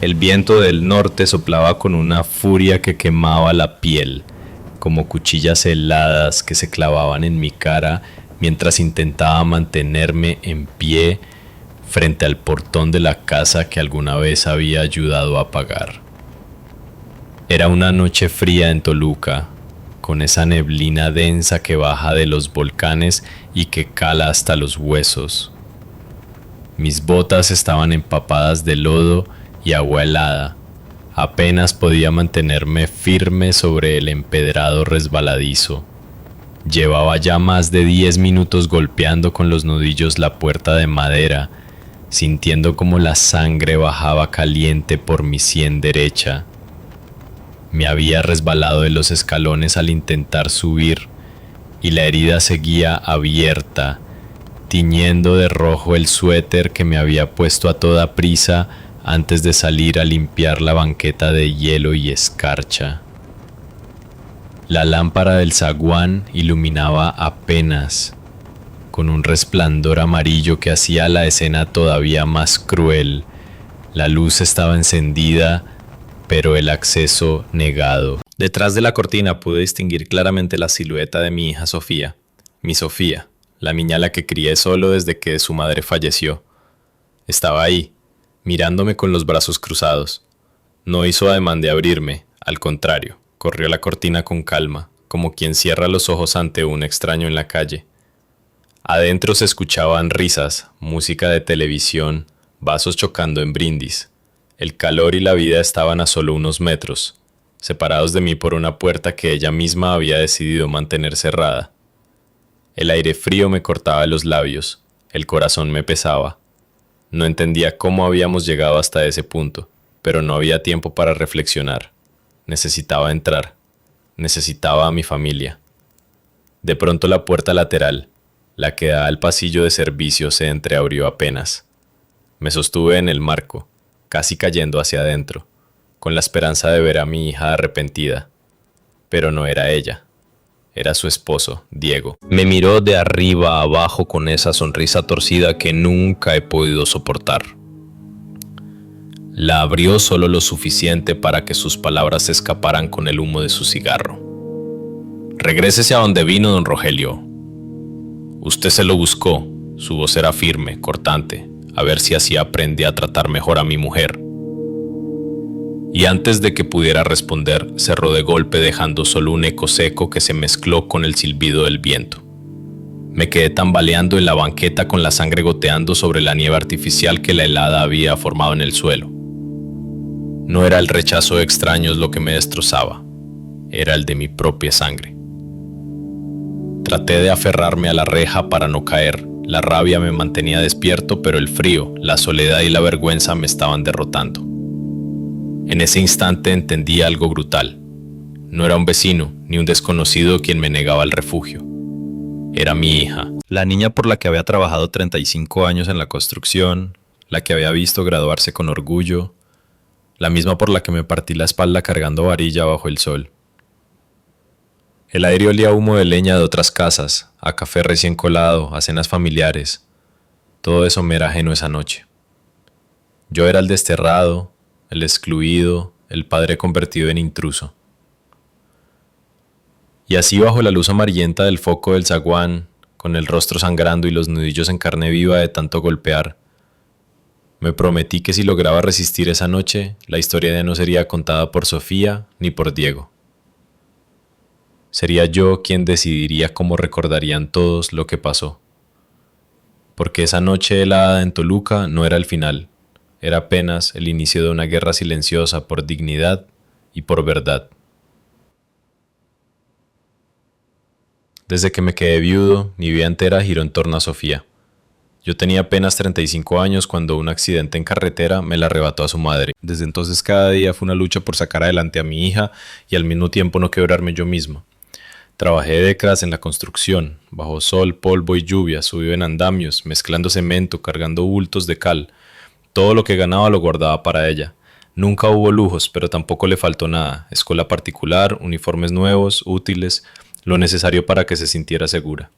El viento del norte soplaba con una furia que quemaba la piel, como cuchillas heladas que se clavaban en mi cara mientras intentaba mantenerme en pie frente al portón de la casa que alguna vez había ayudado a pagar. Era una noche fría en Toluca, con esa neblina densa que baja de los volcanes y que cala hasta los huesos. Mis botas estaban empapadas de lodo y agua helada. Apenas podía mantenerme firme sobre el empedrado resbaladizo. Llevaba ya más de 10 minutos golpeando con los nudillos la puerta de madera, sintiendo como la sangre bajaba caliente por mi sien derecha. Me había resbalado de los escalones al intentar subir, y la herida seguía abierta, tiñendo de rojo el suéter que me había puesto a toda prisa antes de salir a limpiar la banqueta de hielo y escarcha. La lámpara del zaguán iluminaba apenas, con un resplandor amarillo que hacía la escena todavía más cruel. La luz estaba encendida, pero el acceso negado. Detrás de la cortina pude distinguir claramente la silueta de mi hija Sofía. Mi Sofía, la niña a la que crié solo desde que su madre falleció. Estaba ahí, mirándome con los brazos cruzados. No hizo ademán de abrirme, al contrario, corrió la cortina con calma, como quien cierra los ojos ante un extraño en la calle. Adentro se escuchaban risas, música de televisión, vasos chocando en brindis. El calor y la vida estaban a solo unos metros, separados de mí por una puerta que ella misma había decidido mantener cerrada. El aire frío me cortaba los labios, el corazón me pesaba. No entendía cómo habíamos llegado hasta ese punto, pero no había tiempo para reflexionar. Necesitaba entrar. Necesitaba a mi familia. De pronto la puerta lateral, la que da al pasillo de servicio, se entreabrió apenas. Me sostuve en el marco, casi cayendo hacia adentro, con la esperanza de ver a mi hija arrepentida. Pero no era ella. Era su esposo, Diego. Me miró de arriba a abajo con esa sonrisa torcida que nunca he podido soportar. La abrió solo lo suficiente para que sus palabras se escaparan con el humo de su cigarro. «Regrésese a donde vino, don Rogelio. Usted se lo buscó». Su voz era firme, cortante, a ver si así aprendí a tratar mejor a mi mujer. Y antes de que pudiera responder, cerró de golpe dejando solo un eco seco que se mezcló con el silbido del viento. Me quedé tambaleando en la banqueta con la sangre goteando sobre la nieve artificial que la helada había formado en el suelo. No era el rechazo de extraños lo que me destrozaba, era el de mi propia sangre. Traté de aferrarme a la reja para no caer. La rabia me mantenía despierto, pero el frío, la soledad y la vergüenza me estaban derrotando. En ese instante entendí algo brutal. No era un vecino ni un desconocido quien me negaba el refugio. Era mi hija, la niña por la que había trabajado 35 años en la construcción, la que había visto graduarse con orgullo, la misma por la que me partí la espalda cargando varilla bajo el sol. El aire olía a humo de leña de otras casas, a café recién colado, a cenas familiares. Todo eso me era ajeno esa noche. Yo era el desterrado, el excluido, el padre convertido en intruso. Y así bajo la luz amarillenta del foco del zaguán, con el rostro sangrando y los nudillos en carne viva de tanto golpear, me prometí que si lograba resistir esa noche, la historia ya no sería contada por Sofía ni por Diego. Sería yo quien decidiría cómo recordarían todos lo que pasó. Porque esa noche helada en Toluca no era el final, era apenas el inicio de una guerra silenciosa por dignidad y por verdad. Desde que me quedé viudo, mi vida entera giró en torno a Sofía. Yo tenía apenas 35 años cuando un accidente en carretera me la arrebató a su madre. Desde entonces cada día fue una lucha por sacar adelante a mi hija y al mismo tiempo no quebrarme yo mismo. Trabajé décadas en la construcción, bajo sol, polvo y lluvia, subido en andamios, mezclando cemento, cargando bultos de cal. Todo lo que ganaba lo guardaba para ella. Nunca hubo lujos, pero tampoco le faltó nada. Escuela particular, uniformes nuevos, útiles, lo necesario para que se sintiera segura.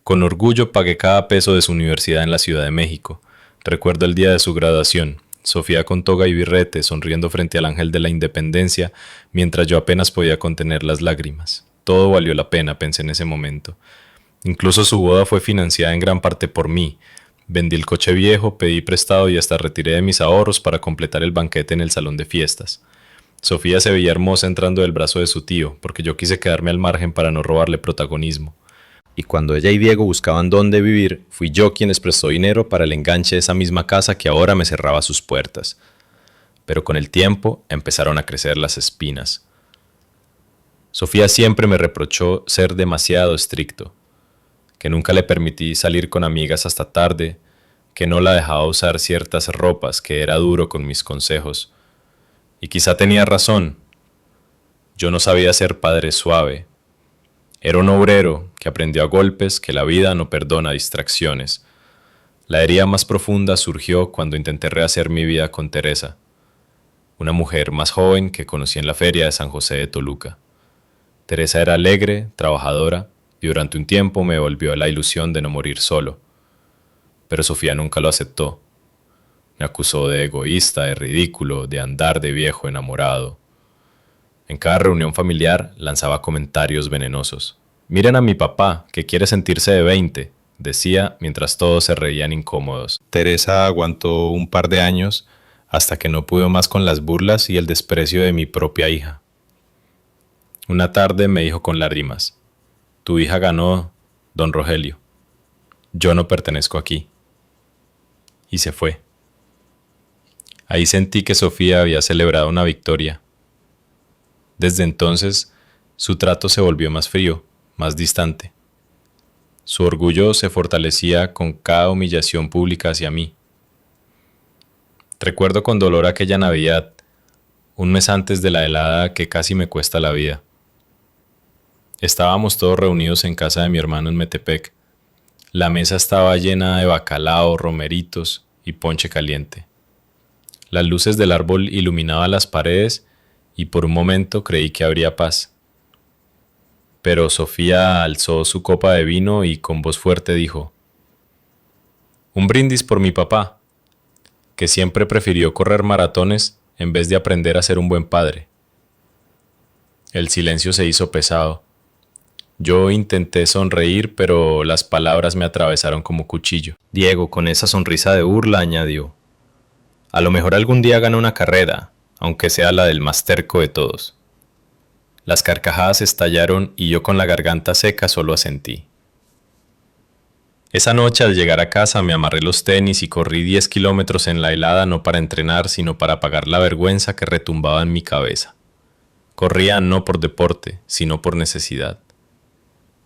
Con orgullo pagué cada peso de su universidad en la Ciudad de México. Recuerdo el día de su graduación. Sofía con toga y birrete, sonriendo frente al ángel de la independencia, mientras yo apenas podía contener las lágrimas. Todo valió la pena, pensé en ese momento. Incluso su boda fue financiada en gran parte por mí. Vendí el coche viejo, pedí prestado y hasta retiré de mis ahorros para completar el banquete en el salón de fiestas. Sofía se veía hermosa entrando del brazo de su tío, porque yo quise quedarme al margen para no robarle protagonismo. Y cuando ella y Diego buscaban dónde vivir, fui yo quien les prestó dinero para el enganche de esa misma casa que ahora me cerraba sus puertas. Pero con el tiempo empezaron a crecer las espinas. Sofía siempre me reprochó ser demasiado estricto, que nunca le permití salir con amigas hasta tarde, que no la dejaba usar ciertas ropas, que era duro con mis consejos. Y quizá tenía razón. Yo no sabía ser padre suave. Era un obrero que aprendió a golpes que la vida no perdona distracciones. La herida más profunda surgió cuando intenté rehacer mi vida con Teresa, una mujer más joven que conocí en la feria de San José de Toluca. Teresa era alegre, trabajadora, y durante un tiempo me volvió la ilusión de no morir solo. Pero Sofía nunca lo aceptó. Me acusó de egoísta, de ridículo, de andar de viejo enamorado. En cada reunión familiar lanzaba comentarios venenosos. Miren a mi papá, que quiere sentirse de 20, decía mientras todos se reían incómodos. Teresa aguantó un par de años hasta que no pudo más con las burlas y el desprecio de mi propia hija. Una tarde me dijo con lágrimas: tu hija ganó, don Rogelio. Yo no pertenezco aquí. Y se fue. Ahí sentí que Sofía había celebrado una victoria. Desde entonces, su trato se volvió más frío, más distante. Su orgullo se fortalecía con cada humillación pública hacia mí. Recuerdo con dolor aquella Navidad, un mes antes de la helada que casi me cuesta la vida. Estábamos todos reunidos en casa de mi hermano en Metepec. La mesa estaba llena de bacalao, romeritos y ponche caliente. Las luces del árbol iluminaban las paredes y por un momento creí que habría paz. Pero Sofía alzó su copa de vino y con voz fuerte dijo: un brindis por mi papá, que siempre prefirió correr maratones en vez de aprender a ser un buen padre. El silencio se hizo pesado. Yo intenté sonreír, pero las palabras me atravesaron como cuchillo. Diego, con esa sonrisa de burla, añadió: a lo mejor algún día gana una carrera, aunque sea la del más terco de todos. Las carcajadas estallaron y yo con la garganta seca solo asentí. Esa noche al llegar a casa me amarré los tenis y corrí 10 kilómetros en la helada no para entrenar, sino para apagar la vergüenza que retumbaba en mi cabeza. Corría no por deporte, sino por necesidad.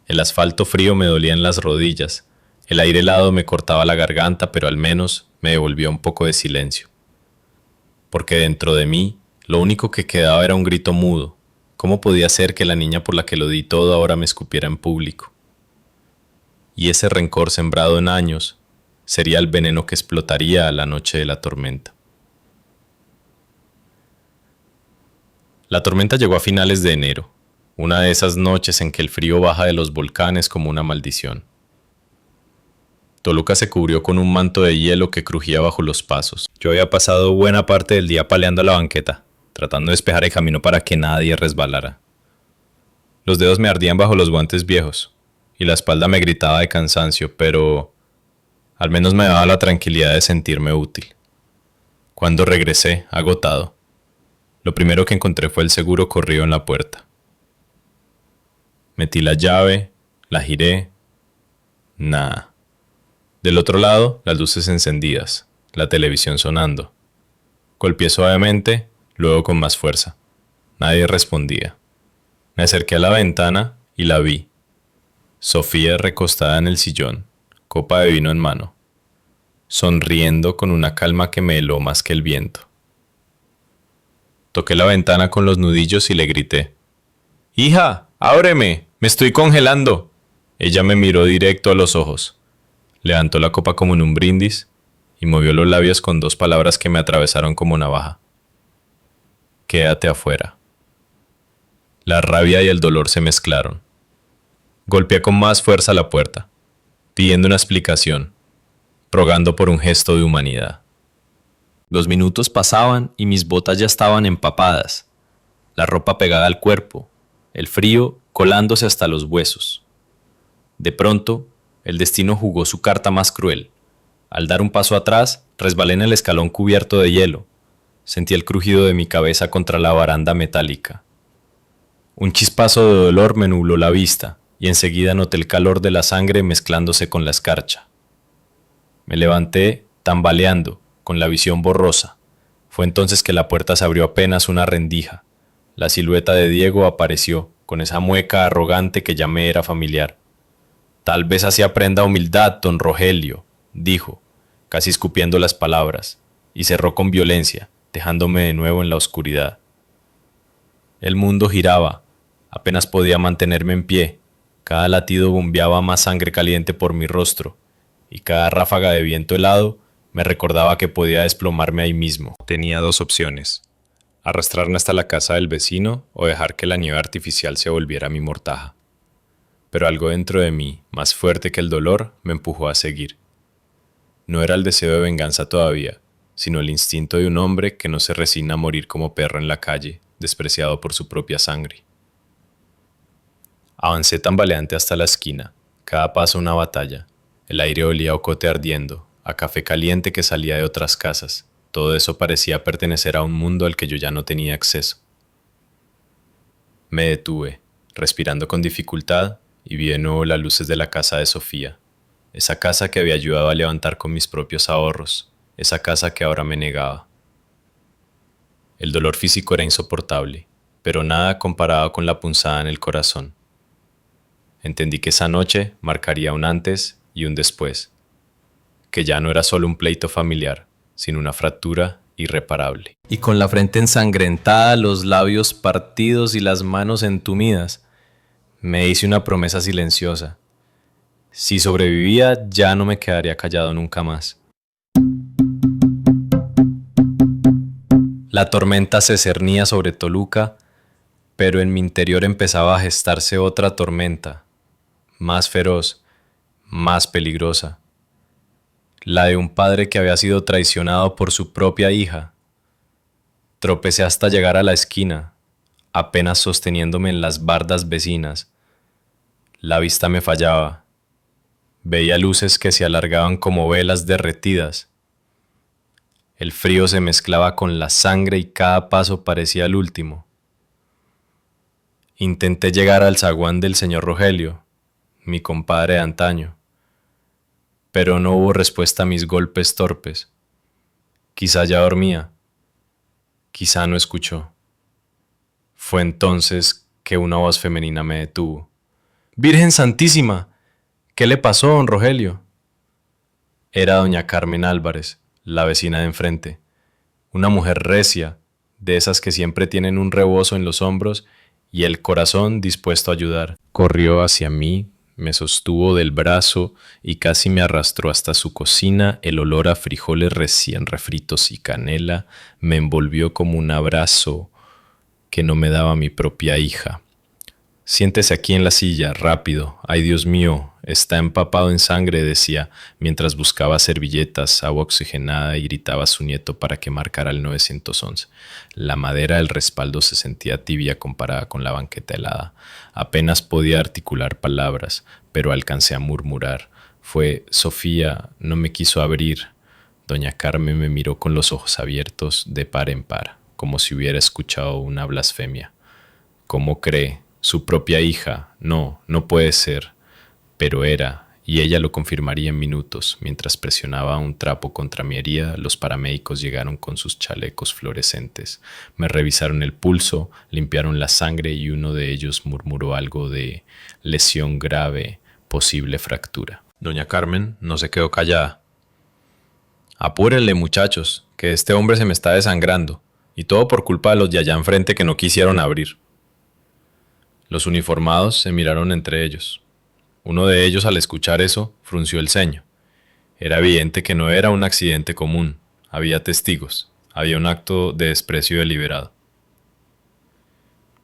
El asfalto frío me dolía en las rodillas, el aire helado me cortaba la garganta, pero al menos me devolvía un poco de silencio. Porque dentro de mí, lo único que quedaba era un grito mudo. ¿Cómo podía ser que la niña por la que lo di todo ahora me escupiera en público? Y ese rencor sembrado en años sería el veneno que explotaría a la noche de la tormenta. La tormenta llegó a finales de enero, una de esas noches en que el frío baja de los volcanes como una maldición. Toluca se cubrió con un manto de hielo que crujía bajo los pasos. Yo había pasado buena parte del día paleando la banqueta, tratando de despejar el camino para que nadie resbalara. Los dedos me ardían bajo los guantes viejos, y la espalda me gritaba de cansancio, pero al menos me daba la tranquilidad de sentirme útil. Cuando regresé, agotado, lo primero que encontré fue el seguro corrido en la puerta. Metí la llave, la giré. Nada. Del otro lado, las luces encendidas, la televisión sonando. Golpeé suavemente, luego con más fuerza. Nadie respondía. Me acerqué a la ventana y la vi. Sofía recostada en el sillón, copa de vino en mano, sonriendo con una calma que me heló más que el viento. Toqué la ventana con los nudillos y le grité: ¡Hija, ábreme! ¡Me estoy congelando! Ella me miró directo a los ojos. Levantó la copa como en un brindis y movió los labios con dos palabras que me atravesaron como navaja: quédate afuera. La rabia y el dolor se mezclaron. Golpeé con más fuerza la puerta, pidiendo una explicación, rogando por un gesto de humanidad. Los minutos pasaban y mis botas ya estaban empapadas, la ropa pegada al cuerpo, el frío colándose hasta los huesos. De pronto, el destino jugó su carta más cruel. Al dar un paso atrás, resbalé en el escalón cubierto de hielo. Sentí el crujido de mi cabeza contra la baranda metálica. Un chispazo de dolor me nubló la vista y enseguida noté el calor de la sangre mezclándose con la escarcha. Me levanté, tambaleando, con la visión borrosa. Fue entonces que la puerta se abrió apenas una rendija. La silueta de Diego apareció, con esa mueca arrogante que ya me era familiar. «Tal vez así aprenda humildad, don Rogelio», dijo, casi escupiendo las palabras, y cerró con violencia, dejándome de nuevo en la oscuridad. El mundo giraba, apenas podía mantenerme en pie, cada latido bombeaba más sangre caliente por mi rostro, y cada ráfaga de viento helado me recordaba que podía desplomarme ahí mismo. Tenía dos opciones: arrastrarme hasta la casa del vecino o dejar que la nieve artificial se volviera mi mortaja. Pero algo dentro de mí, más fuerte que el dolor, me empujó a seguir. No era el deseo de venganza todavía, sino el instinto de un hombre que no se resigna a morir como perro en la calle, despreciado por su propia sangre. Avancé tambaleante hasta la esquina, cada paso una batalla. El aire olía a ocote ardiendo, a café caliente que salía de otras casas. Todo eso parecía pertenecer a un mundo al que yo ya no tenía acceso. Me detuve, respirando con dificultad, y vi de nuevo las luces de la casa de Sofía, esa casa que había ayudado a levantar con mis propios ahorros, esa casa que ahora me negaba. El dolor físico era insoportable, pero nada comparado con la punzada en el corazón. Entendí que esa noche marcaría un antes y un después, que ya no era solo un pleito familiar, sino una fractura irreparable. Y con la frente ensangrentada, los labios partidos y las manos entumidas, me hice una promesa silenciosa. Si sobrevivía, ya no me quedaría callado nunca más. La tormenta se cernía sobre Toluca, pero en mi interior empezaba a gestarse otra tormenta, más feroz, más peligrosa. La de un padre que había sido traicionado por su propia hija. Tropecé hasta llegar a la esquina, apenas sosteniéndome en las bardas vecinas. La vista me fallaba. Veía luces que se alargaban como velas derretidas. El frío se mezclaba con la sangre y cada paso parecía el último. Intenté llegar al zaguán del señor Rogelio, mi compadre de antaño, pero no hubo respuesta a mis golpes torpes. Quizá ya dormía, quizá no escuchó. Fue entonces que una voz femenina me detuvo. «¡Virgen Santísima! ¿Qué le pasó, don Rogelio?». Era doña Carmen Álvarez, la vecina de enfrente, una mujer recia, de esas que siempre tienen un rebozo en los hombros y el corazón dispuesto a ayudar. Corrió hacia mí, me sostuvo del brazo y casi me arrastró hasta su cocina. El olor a frijoles recién refritos y canela me envolvió como un abrazo que no me daba mi propia hija. «Siéntese aquí en la silla, rápido. Ay, Dios mío, está empapado en sangre», decía, mientras buscaba servilletas, agua oxigenada y gritaba a su nieto para que marcara el 911. La madera del respaldo se sentía tibia comparada con la banqueta helada. Apenas podía articular palabras, pero alcancé a murmurar. Fue «Sofía, no me quiso abrir». Doña Carmen me miró con los ojos abiertos de par en par, como si hubiera escuchado una blasfemia. «¿Cómo cree? Su propia hija. No, no puede ser». Pero era, y ella lo confirmaría en minutos. Mientras presionaba un trapo contra mi herida, los paramédicos llegaron con sus chalecos fluorescentes. Me revisaron el pulso, limpiaron la sangre y uno de ellos murmuró algo de lesión grave, posible fractura. Doña Carmen no se quedó callada. «Apúrenle, muchachos, que este hombre se me está desangrando, y todo por culpa de los de allá enfrente que no quisieron abrir». Los uniformados se miraron entre ellos. Uno de ellos, al escuchar eso, frunció el ceño. Era evidente que no era un accidente común. Había testigos. Había un acto de desprecio deliberado.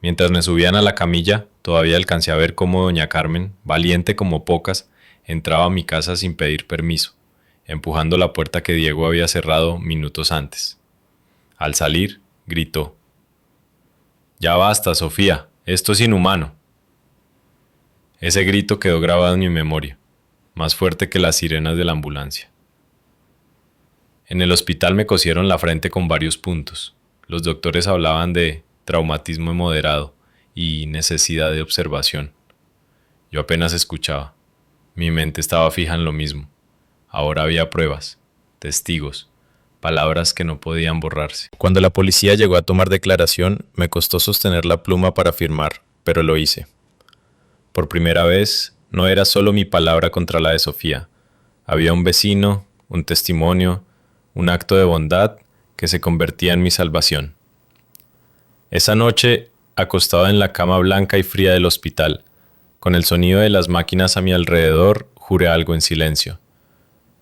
Mientras me subían a la camilla, todavía alcancé a ver cómo doña Carmen, valiente como pocas, entraba a mi casa sin pedir permiso, empujando la puerta que Diego había cerrado minutos antes. Al salir, gritó: «Ya basta, Sofía, esto es inhumano». Ese grito quedó grabado en mi memoria, más fuerte que las sirenas de la ambulancia. En el hospital me cosieron la frente con varios puntos. Los doctores hablaban de traumatismo moderado y necesidad de observación. Yo apenas escuchaba. Mi mente estaba fija en lo mismo. Ahora había pruebas, testigos, palabras que no podían borrarse. Cuando la policía llegó a tomar declaración, me costó sostener la pluma para firmar, pero lo hice. Por primera vez, no era solo mi palabra contra la de Sofía. Había un vecino, un testimonio, un acto de bondad que se convertía en mi salvación. Esa noche, acostado en la cama blanca y fría del hospital, con el sonido de las máquinas a mi alrededor, juré algo en silencio.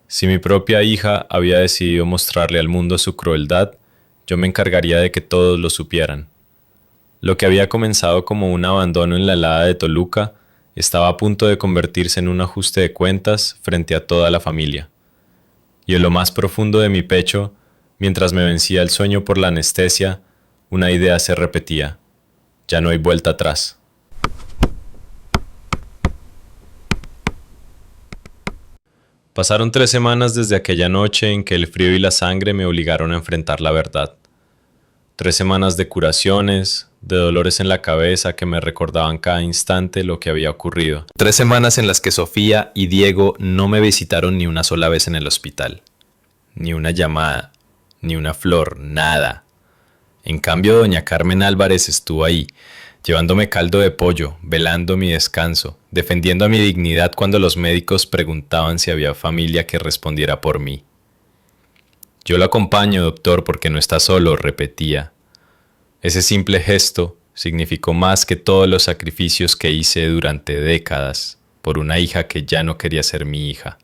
Si mi propia hija había decidido mostrarle al mundo su crueldad, yo me encargaría de que todos lo supieran. Lo que había comenzado como un abandono en la helada de Toluca estaba a punto de convertirse en un ajuste de cuentas frente a toda la familia. Y en lo más profundo de mi pecho, mientras me vencía el sueño por la anestesia, una idea se repetía: ya no hay vuelta atrás. Pasaron 3 semanas desde aquella noche en que el frío y la sangre me obligaron a enfrentar la verdad. 3 semanas de curaciones, de dolores en la cabeza que me recordaban cada instante lo que había ocurrido. 3 semanas en las que Sofía y Diego no me visitaron ni una sola vez en el hospital. Ni una llamada, ni una flor, nada. En cambio, doña Carmen Álvarez estuvo ahí, llevándome caldo de pollo, velando mi descanso, defendiendo a mi dignidad cuando los médicos preguntaban si había familia que respondiera por mí. «Yo lo acompaño, doctor, porque no está solo», repetía. Ese simple gesto significó más que todos los sacrificios que hice durante décadas por una hija que ya no quería ser mi hija.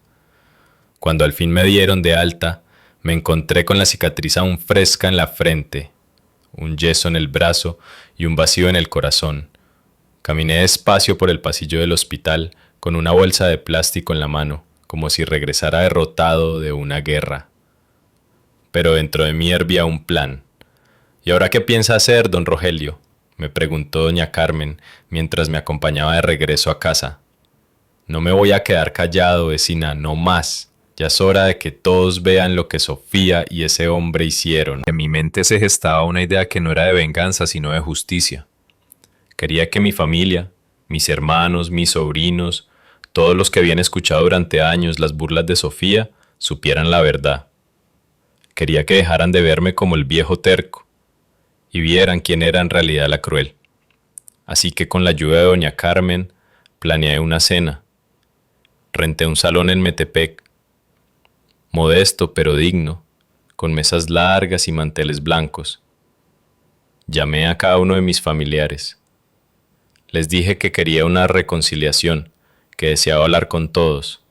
Cuando al fin me dieron de alta, me encontré con la cicatriz aún fresca en la frente, un yeso en el brazo y un vacío en el corazón. Caminé despacio por el pasillo del hospital con una bolsa de plástico en la mano, como si regresara derrotado de una guerra. Pero dentro de mí hervía un plan. «¿Y ahora qué piensa hacer, don Rogelio?», me preguntó doña Carmen mientras me acompañaba de regreso a casa. «No me voy a quedar callado, vecina, no más. Ya es hora de que todos vean lo que Sofía y ese hombre hicieron». En mi mente se gestaba una idea que no era de venganza, sino de justicia. Quería que mi familia, mis hermanos, mis sobrinos, todos los que habían escuchado durante años las burlas de Sofía, supieran la verdad. Quería que dejaran de verme como el viejo terco y vieran quién era en realidad la cruel. Así que con la ayuda de doña Carmen, planeé una cena. Renté un salón en Metepec, modesto pero digno, con mesas largas y manteles blancos. Llamé a cada uno de mis familiares. Les dije que quería una reconciliación, que deseaba hablar con todos.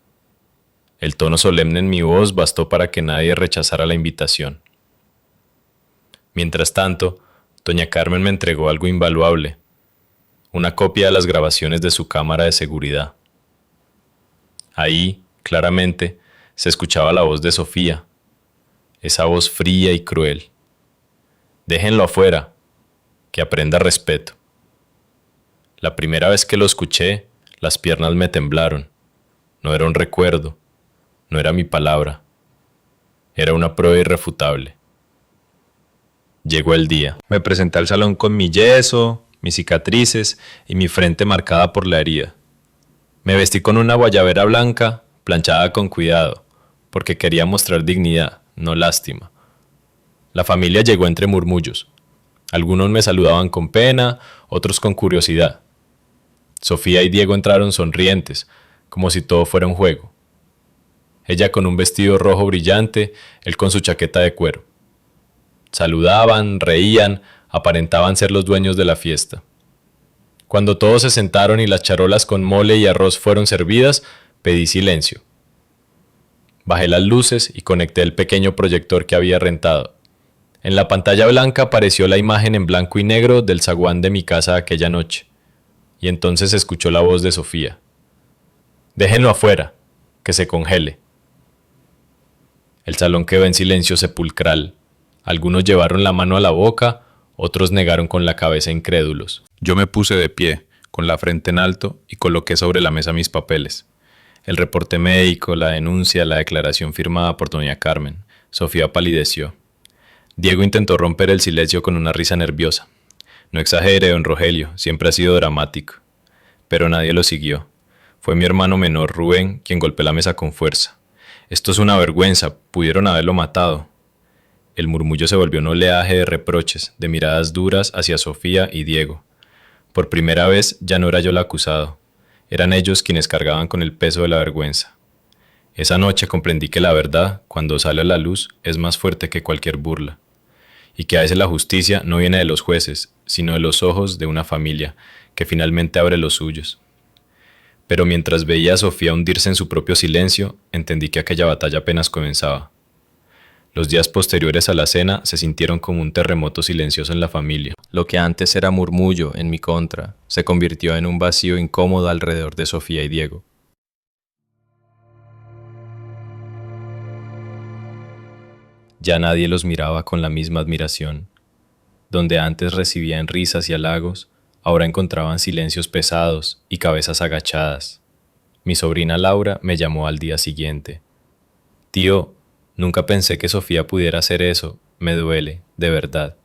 El tono solemne en mi voz bastó para que nadie rechazara la invitación. Mientras tanto, doña Carmen me entregó algo invaluable, una copia de las grabaciones de su cámara de seguridad. Ahí, claramente, se escuchaba la voz de Sofía, esa voz fría y cruel. «Déjenlo afuera, que aprenda respeto». La primera vez que lo escuché, las piernas me temblaron. No era un recuerdo, no era mi palabra, era una prueba irrefutable. Llegó el día. Me presenté al salón con mi yeso, mis cicatrices y mi frente marcada por la herida. Me vestí con una guayabera blanca, planchada con cuidado, porque quería mostrar dignidad, no lástima. La familia llegó entre murmullos. Algunos me saludaban con pena, otros con curiosidad. Sofía y Diego entraron sonrientes, como si todo fuera un juego. Ella con un vestido rojo brillante, él con su chaqueta de cuero. Saludaban, reían, aparentaban ser los dueños de la fiesta. Cuando todos se sentaron y las charolas con mole y arroz fueron servidas, pedí silencio. Bajé las luces y conecté el pequeño proyector que había rentado. En la pantalla blanca apareció la imagen en blanco y negro del zaguán de mi casa aquella noche. Y entonces se escuchó la voz de Sofía. «Déjenlo afuera, que se congele». El salón quedó en silencio sepulcral, Algunos llevaron la mano a la boca, otros negaron con la cabeza incrédulos. Yo me puse de pie, con la frente en alto, y coloqué sobre la mesa mis papeles. El reporte médico, la denuncia, la declaración firmada por doña Carmen. Sofía palideció. Diego intentó romper el silencio con una risa nerviosa. No exagere, don Rogelio, siempre ha sido dramático. Pero nadie lo siguió. Fue mi hermano menor, Rubén, quien golpeó la mesa con fuerza. Esto es una vergüenza, pudieron haberlo matado. El murmullo se volvió un oleaje de reproches, de miradas duras hacia Sofía y Diego. Por primera vez ya no era yo el acusado. Eran ellos quienes cargaban con el peso de la vergüenza. Esa noche comprendí que la verdad, cuando sale a la luz, es más fuerte que cualquier burla. Y que a veces la justicia no viene de los jueces, sino de los ojos de una familia, que finalmente abre los suyos. Pero mientras veía a Sofía hundirse en su propio silencio, entendí que aquella batalla apenas comenzaba. Los días posteriores a la cena se sintieron como un terremoto silencioso en la familia. Lo que antes era murmullo en mi contra, se convirtió en un vacío incómodo alrededor de Sofía y Diego. Ya nadie los miraba con la misma admiración. Donde antes recibían risas y halagos, ahora encontraban silencios pesados y cabezas agachadas. Mi sobrina Laura me llamó al día siguiente. Tío, nunca pensé que Sofía pudiera hacer eso. Me duele, de verdad.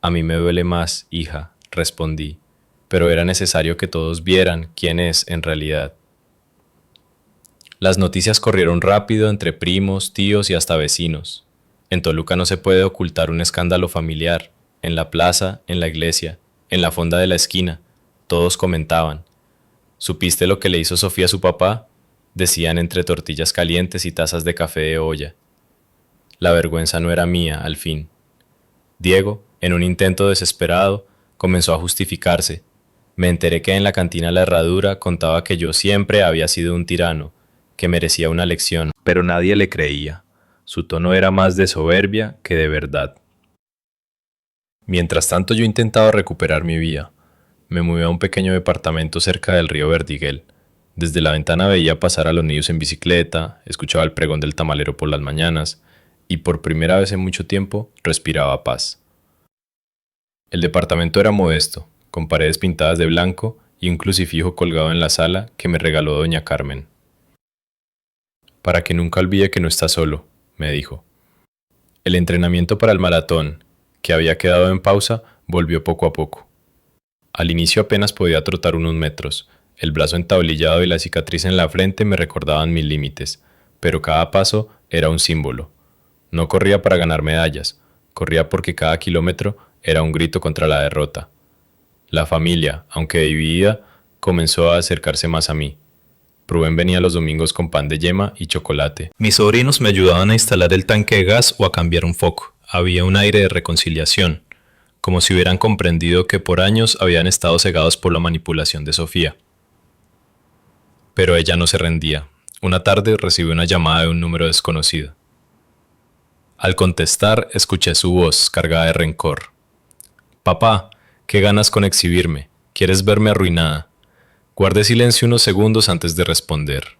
A mí me duele más, hija, respondí, pero era necesario que todos vieran quién es en realidad. Las noticias corrieron rápido entre primos, tíos y hasta vecinos. En Toluca no se puede ocultar un escándalo familiar. En la plaza, en la iglesia, en la fonda de la esquina, todos comentaban. ¿Supiste lo que le hizo Sofía a su papá?, decían entre tortillas calientes y tazas de café de olla. La vergüenza no era mía, al fin. Diego, en un intento desesperado, comenzó a justificarse. Me enteré que en la cantina La Herradura contaba que yo siempre había sido un tirano, que merecía una lección, pero nadie le creía. Su tono era más de soberbia que de verdad. Mientras tanto yo intentaba recuperar mi vida. Me mudé a un pequeño departamento cerca del río Verdiguel. Desde la ventana veía pasar a los niños en bicicleta, escuchaba el pregón del tamalero por las mañanas y por primera vez en mucho tiempo respiraba paz. El departamento era modesto, con paredes pintadas de blanco y un crucifijo colgado en la sala que me regaló doña Carmen. Para que nunca olvide que no está solo, me dijo. El entrenamiento para el maratón, que había quedado en pausa, volvió poco a poco. Al inicio apenas podía trotar unos metros. El brazo entablillado y la cicatriz en la frente me recordaban mis límites, pero cada paso era un símbolo. No corría para ganar medallas, corría porque cada kilómetro era un grito contra la derrota. La familia, aunque dividida, comenzó a acercarse más a mí. Rubén venía los domingos con pan de yema y chocolate. Mis sobrinos me ayudaban a instalar el tanque de gas o a cambiar un foco. Había un aire de reconciliación, como si hubieran comprendido que por años habían estado cegados por la manipulación de Sofía. Pero ella no se rendía. Una tarde recibí una llamada de un número desconocido. Al contestar, escuché su voz cargada de rencor. «Papá, ¿qué ganas con exhibirme? ¿Quieres verme arruinada?» Guardé silencio unos segundos antes de responder.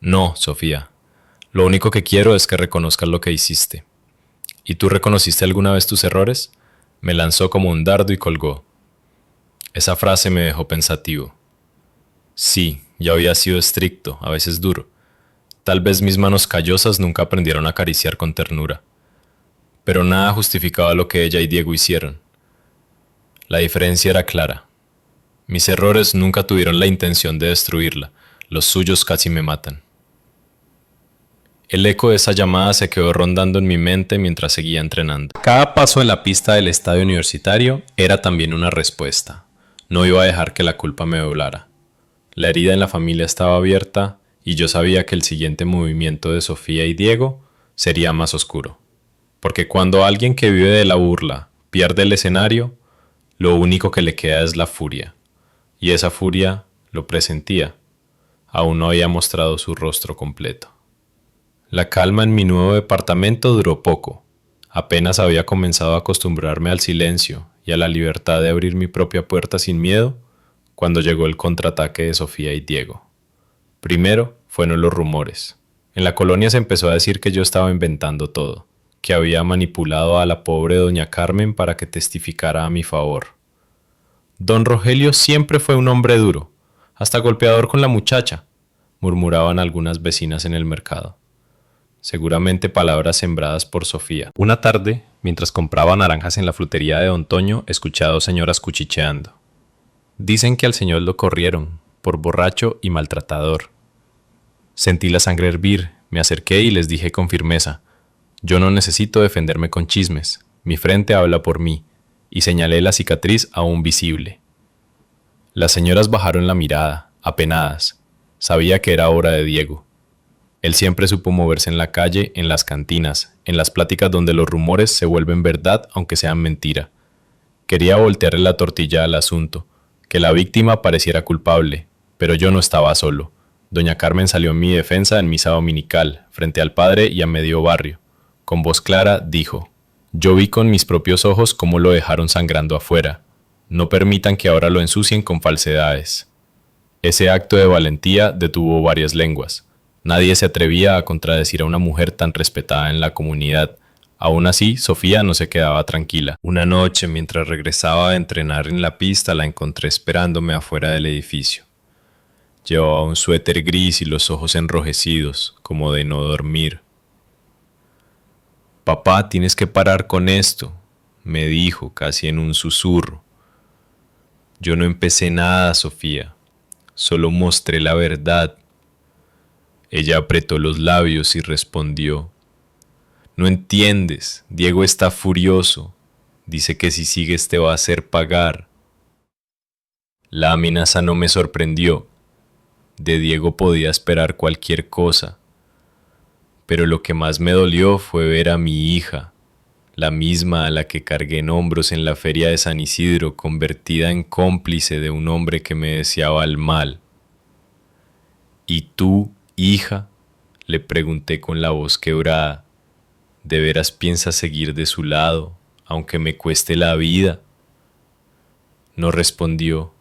«No, Sofía. Lo único que quiero es que reconozcas lo que hiciste». «¿Y tú reconociste alguna vez tus errores?» Me lanzó como un dardo y colgó. Esa frase me dejó pensativo. Sí, ya había sido estricto, a veces duro. Tal vez mis manos callosas nunca aprendieron a acariciar con ternura. Pero nada justificaba lo que ella y Diego hicieron. La diferencia era clara. Mis errores nunca tuvieron la intención de destruirla, los suyos casi me matan. El eco de esa llamada se quedó rondando en mi mente mientras seguía entrenando. Cada paso en la pista del estadio universitario era también una respuesta. No iba a dejar que la culpa me doblara. La herida en la familia estaba abierta y yo sabía que el siguiente movimiento de Sofía y Diego sería más oscuro. Porque cuando alguien que vive de la burla pierde el escenario, lo único que le queda es la furia. Y esa furia lo presentía. Aún no había mostrado su rostro completo. La calma en mi nuevo departamento duró poco. Apenas había comenzado a acostumbrarme al silencio y a la libertad de abrir mi propia puerta sin miedo, cuando llegó el contraataque de Sofía y Diego. Primero fueron los rumores. En la colonia se empezó a decir que yo estaba inventando todo, que había manipulado a la pobre doña Carmen para que testificara a mi favor. Don Rogelio siempre fue un hombre duro, hasta golpeador con la muchacha, murmuraban algunas vecinas en el mercado. Seguramente palabras sembradas por Sofía. Una tarde, mientras compraba naranjas en la frutería de Don Toño, escuché a dos señoras cuchicheando. Dicen que al señor lo corrieron, por borracho y maltratador. Sentí la sangre hervir, me acerqué y les dije con firmeza: yo no necesito defenderme con chismes, mi frente habla por mí, y señalé la cicatriz aún visible. Las señoras bajaron la mirada, apenadas. Sabía que era hora de Diego. Él siempre supo moverse en la calle, en las cantinas, en las pláticas donde los rumores se vuelven verdad aunque sean mentira. Quería voltearle la tortilla al asunto, que la víctima pareciera culpable, pero yo no estaba solo. Doña Carmen salió en mi defensa en misa dominical, frente al padre y a medio barrio. Con voz clara dijo: yo vi con mis propios ojos cómo lo dejaron sangrando afuera. No permitan que ahora lo ensucien con falsedades. Ese acto de valentía detuvo varias lenguas. Nadie se atrevía a contradecir a una mujer tan respetada en la comunidad. Aún así, Sofía no se quedaba tranquila. Una noche, mientras regresaba a entrenar en la pista, la encontré esperándome afuera del edificio. Llevaba un suéter gris y los ojos enrojecidos, como de no dormir. «Papá, tienes que parar con esto», me dijo, casi en un susurro. Yo no empecé nada, Sofía. Solo mostré la verdad. Ella apretó los labios y respondió: no entiendes, Diego está furioso. Dice que si sigues te va a hacer pagar. La amenaza no me sorprendió. De Diego podía esperar cualquier cosa. Pero lo que más me dolió fue ver a mi hija, la misma a la que cargué en hombros en la feria de San Isidro, convertida en cómplice de un hombre que me deseaba el mal. ¿Y tú, hija?, le pregunté con la voz quebrada. ¿De veras piensas seguir de su lado, aunque me cueste la vida? No respondió,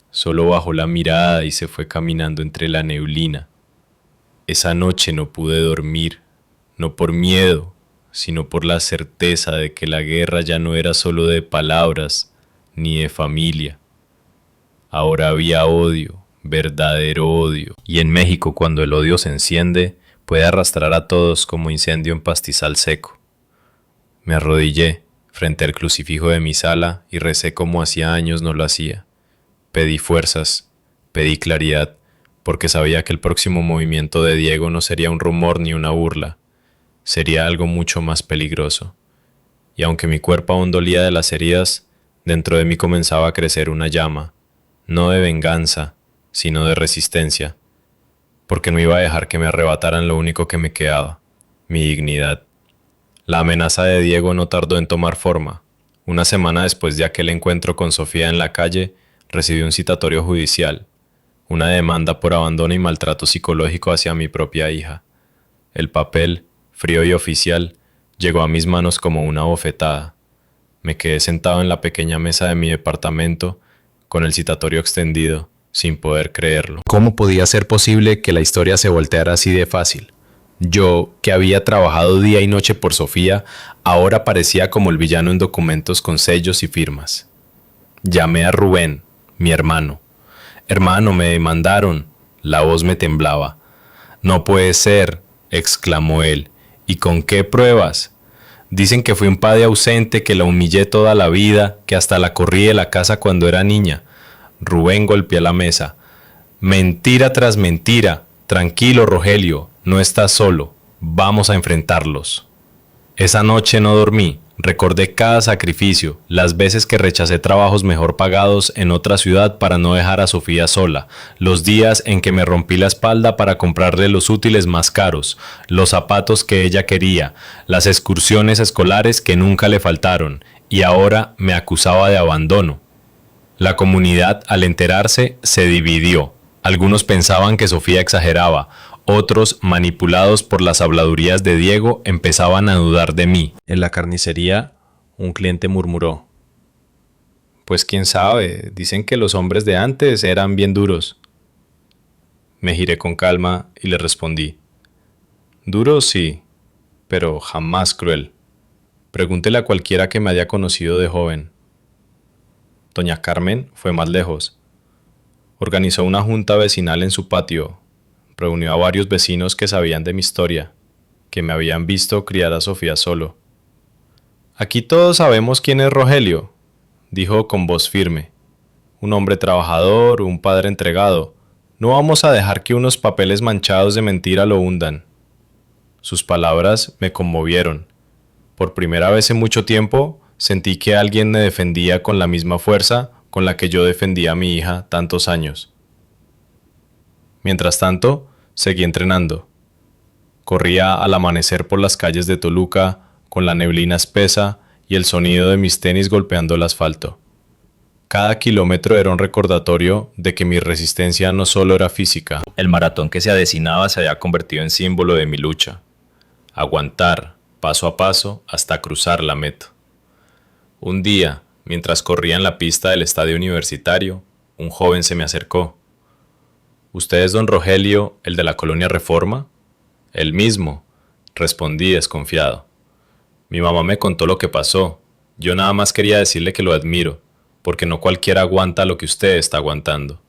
solo bajó la mirada y se fue caminando entre la neblina. Esa noche no pude dormir, no por miedo, sino por la certeza de que la guerra ya no era solo de palabras ni de familia. Ahora había odio, verdadero odio. Y en México, cuando el odio se enciende, puede arrastrar a todos como incendio en pastizal seco. Me arrodillé frente al crucifijo de mi sala y recé como hacía años no lo hacía. Pedí fuerzas, pedí claridad, porque sabía que el próximo movimiento de Diego no sería un rumor ni una burla, sería algo mucho más peligroso. Y aunque mi cuerpo aún dolía de las heridas, dentro de mí comenzaba a crecer una llama, no de venganza, sino de resistencia, porque no iba a dejar que me arrebataran lo único que me quedaba, mi dignidad. La amenaza de Diego no tardó en tomar forma. Una semana después de aquel encuentro con Sofía en la calle, recibí un citatorio judicial, una demanda por abandono y maltrato psicológico hacia mi propia hija. El papel, frío y oficial, llegó a mis manos como una bofetada. Me quedé sentado en la pequeña mesa de mi departamento, con el citatorio extendido, sin poder creerlo. ¿Cómo podía ser posible que la historia se volteara así de fácil? Yo, que había trabajado día y noche por Sofía, ahora parecía como el villano en documentos con sellos y firmas. Llamé a Rubén, mi hermano. «Hermano, me demandaron». La voz me temblaba. «No puede ser», exclamó él. «¿Y con qué pruebas? Dicen que fui un padre ausente, que la humillé toda la vida, que hasta la corrí de la casa cuando era niña». Rubén golpeó la mesa. «Mentira tras mentira. Tranquilo, Rogelio, no estás solo. Vamos a enfrentarlos». Esa noche no dormí. Recordé cada sacrificio, las veces que rechacé trabajos mejor pagados en otra ciudad para no dejar a Sofía sola, los días en que me rompí la espalda para comprarle los útiles más caros, los zapatos que ella quería, las excursiones escolares que nunca le faltaron, y ahora me acusaba de abandono. La comunidad, al enterarse, se dividió. Algunos pensaban que Sofía exageraba, otros, manipulados por las habladurías de Diego, empezaban a dudar de mí. En la carnicería, un cliente murmuró: «Pues quién sabe, dicen que los hombres de antes eran bien duros». Me giré con calma y le respondí: «Duros sí, pero jamás cruel. Pregúntele a cualquiera que me haya conocido de joven. Doña Carmen fue más lejos. Organizó una junta vecinal en su patio. Reunió a varios vecinos que sabían de mi historia, que me habían visto criar a Sofía solo. Aquí todos sabemos quién es Rogelio, dijo con voz firme. Un hombre trabajador, un padre entregado. No vamos a dejar que unos papeles manchados de mentira lo hundan. Sus palabras me conmovieron. Por primera vez en mucho tiempo, sentí que alguien me defendía con la misma fuerza con la que yo defendía a mi hija tantos años. Mientras tanto, seguí entrenando. Corría al amanecer por las calles de Toluca, con la neblina espesa y el sonido de mis tenis golpeando el asfalto. Cada kilómetro era un recordatorio de que mi resistencia no solo era física. El maratón que se avecinaba se había convertido en símbolo de mi lucha. Aguantar, paso a paso, hasta cruzar la meta. Un día, mientras corría en la pista del estadio universitario, un joven se me acercó. ¿Usted es don Rogelio, el de la colonia Reforma? El mismo, respondí desconfiado. Mi mamá me contó lo que pasó. Yo nada más quería decirle que lo admiro, porque no cualquiera aguanta lo que usted está aguantando.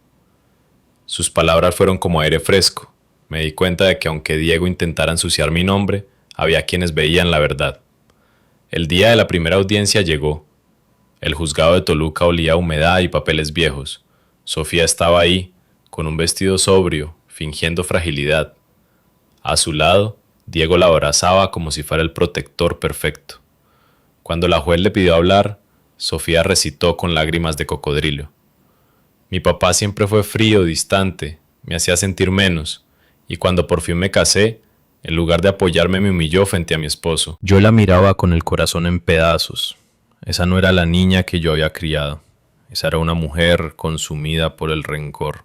Sus palabras fueron como aire fresco. Me di cuenta de que aunque Diego intentara ensuciar mi nombre, había quienes veían la verdad. El día de la primera audiencia llegó. El juzgado de Toluca olía a humedad y papeles viejos. Sofía estaba ahí, con un vestido sobrio, fingiendo fragilidad. A su lado, Diego la abrazaba como si fuera el protector perfecto. Cuando la juez le pidió hablar, Sofía recitó con lágrimas de cocodrilo. Mi papá siempre fue frío, distante, me hacía sentir menos, y cuando por fin me casé, en lugar de apoyarme me humilló frente a mi esposo. Yo la miraba con el corazón en pedazos. Esa no era la niña que yo había criado. Esa era una mujer consumida por el rencor.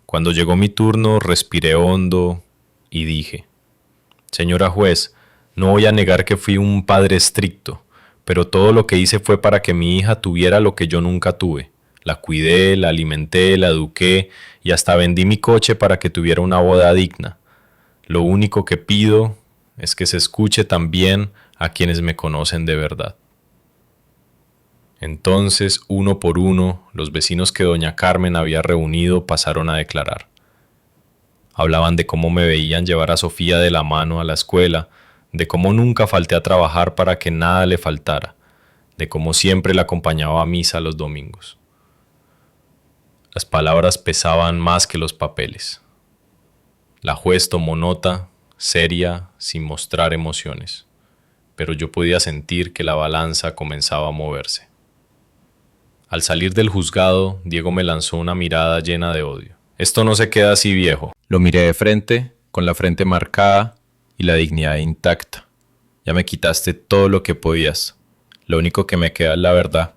Cuando llegó mi turno, respiré hondo y dije: Señora juez, no voy a negar que fui un padre estricto, pero todo lo que hice fue para que mi hija tuviera lo que yo nunca tuve. La cuidé, la alimenté, la eduqué y hasta vendí mi coche para que tuviera una boda digna. Lo único que pido es que se escuche también a quienes me conocen de verdad. Entonces, uno por uno, los vecinos que doña Carmen había reunido pasaron a declarar. Hablaban de cómo me veían llevar a Sofía de la mano a la escuela, de cómo nunca falté a trabajar para que nada le faltara, de cómo siempre la acompañaba a misa los domingos. Las palabras pesaban más que los papeles. La juez tomó nota, seria, sin mostrar emociones, pero yo podía sentir que la balanza comenzaba a moverse. Al salir del juzgado, Diego me lanzó una mirada llena de odio. Esto no se queda así, viejo. Lo miré de frente, con la frente marcada y la dignidad intacta. Ya me quitaste todo lo que podías. Lo único que me queda es la verdad.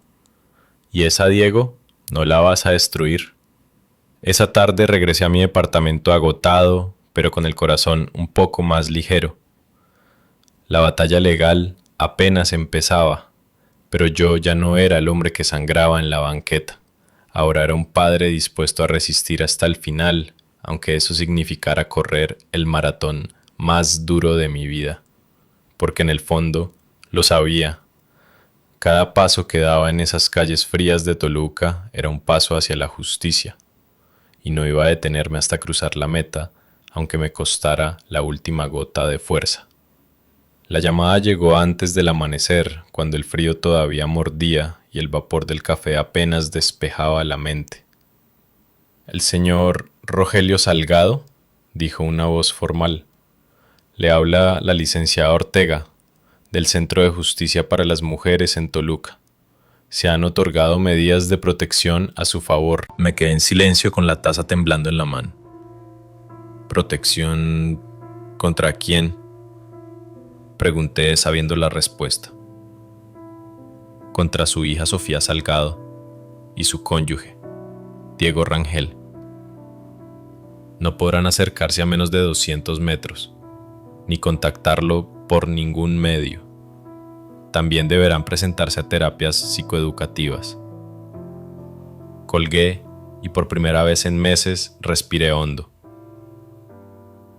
Y esa, Diego, no la vas a destruir. Esa tarde regresé a mi departamento agotado, pero con el corazón un poco más ligero. La batalla legal apenas empezaba, pero yo ya no era el hombre que sangraba en la banqueta. Ahora era un padre dispuesto a resistir hasta el final, aunque eso significara correr el maratón más duro de mi vida. Porque en el fondo lo sabía. Cada paso que daba en esas calles frías de Toluca era un paso hacia la justicia, y no iba a detenerme hasta cruzar la meta, aunque me costara la última gota de fuerza. La llamada llegó antes del amanecer, cuando el frío todavía mordía y el vapor del café apenas despejaba la mente. «¿El señor Rogelio Salgado?», dijo una voz formal. «Le habla la licenciada Ortega, del Centro de Justicia para las Mujeres en Toluca. Se han otorgado medidas de protección a su favor». Me quedé en silencio con la taza temblando en la mano. «¿Protección contra quién?», pregunté sabiendo la respuesta. «Contra su hija Sofía Salgado y su cónyuge, Diego Rangel. No podrán acercarse a menos de 200 metros, ni contactarlo por ningún medio. También deberán presentarse a terapias psicoeducativas». Colgué y por primera vez en meses respiré hondo.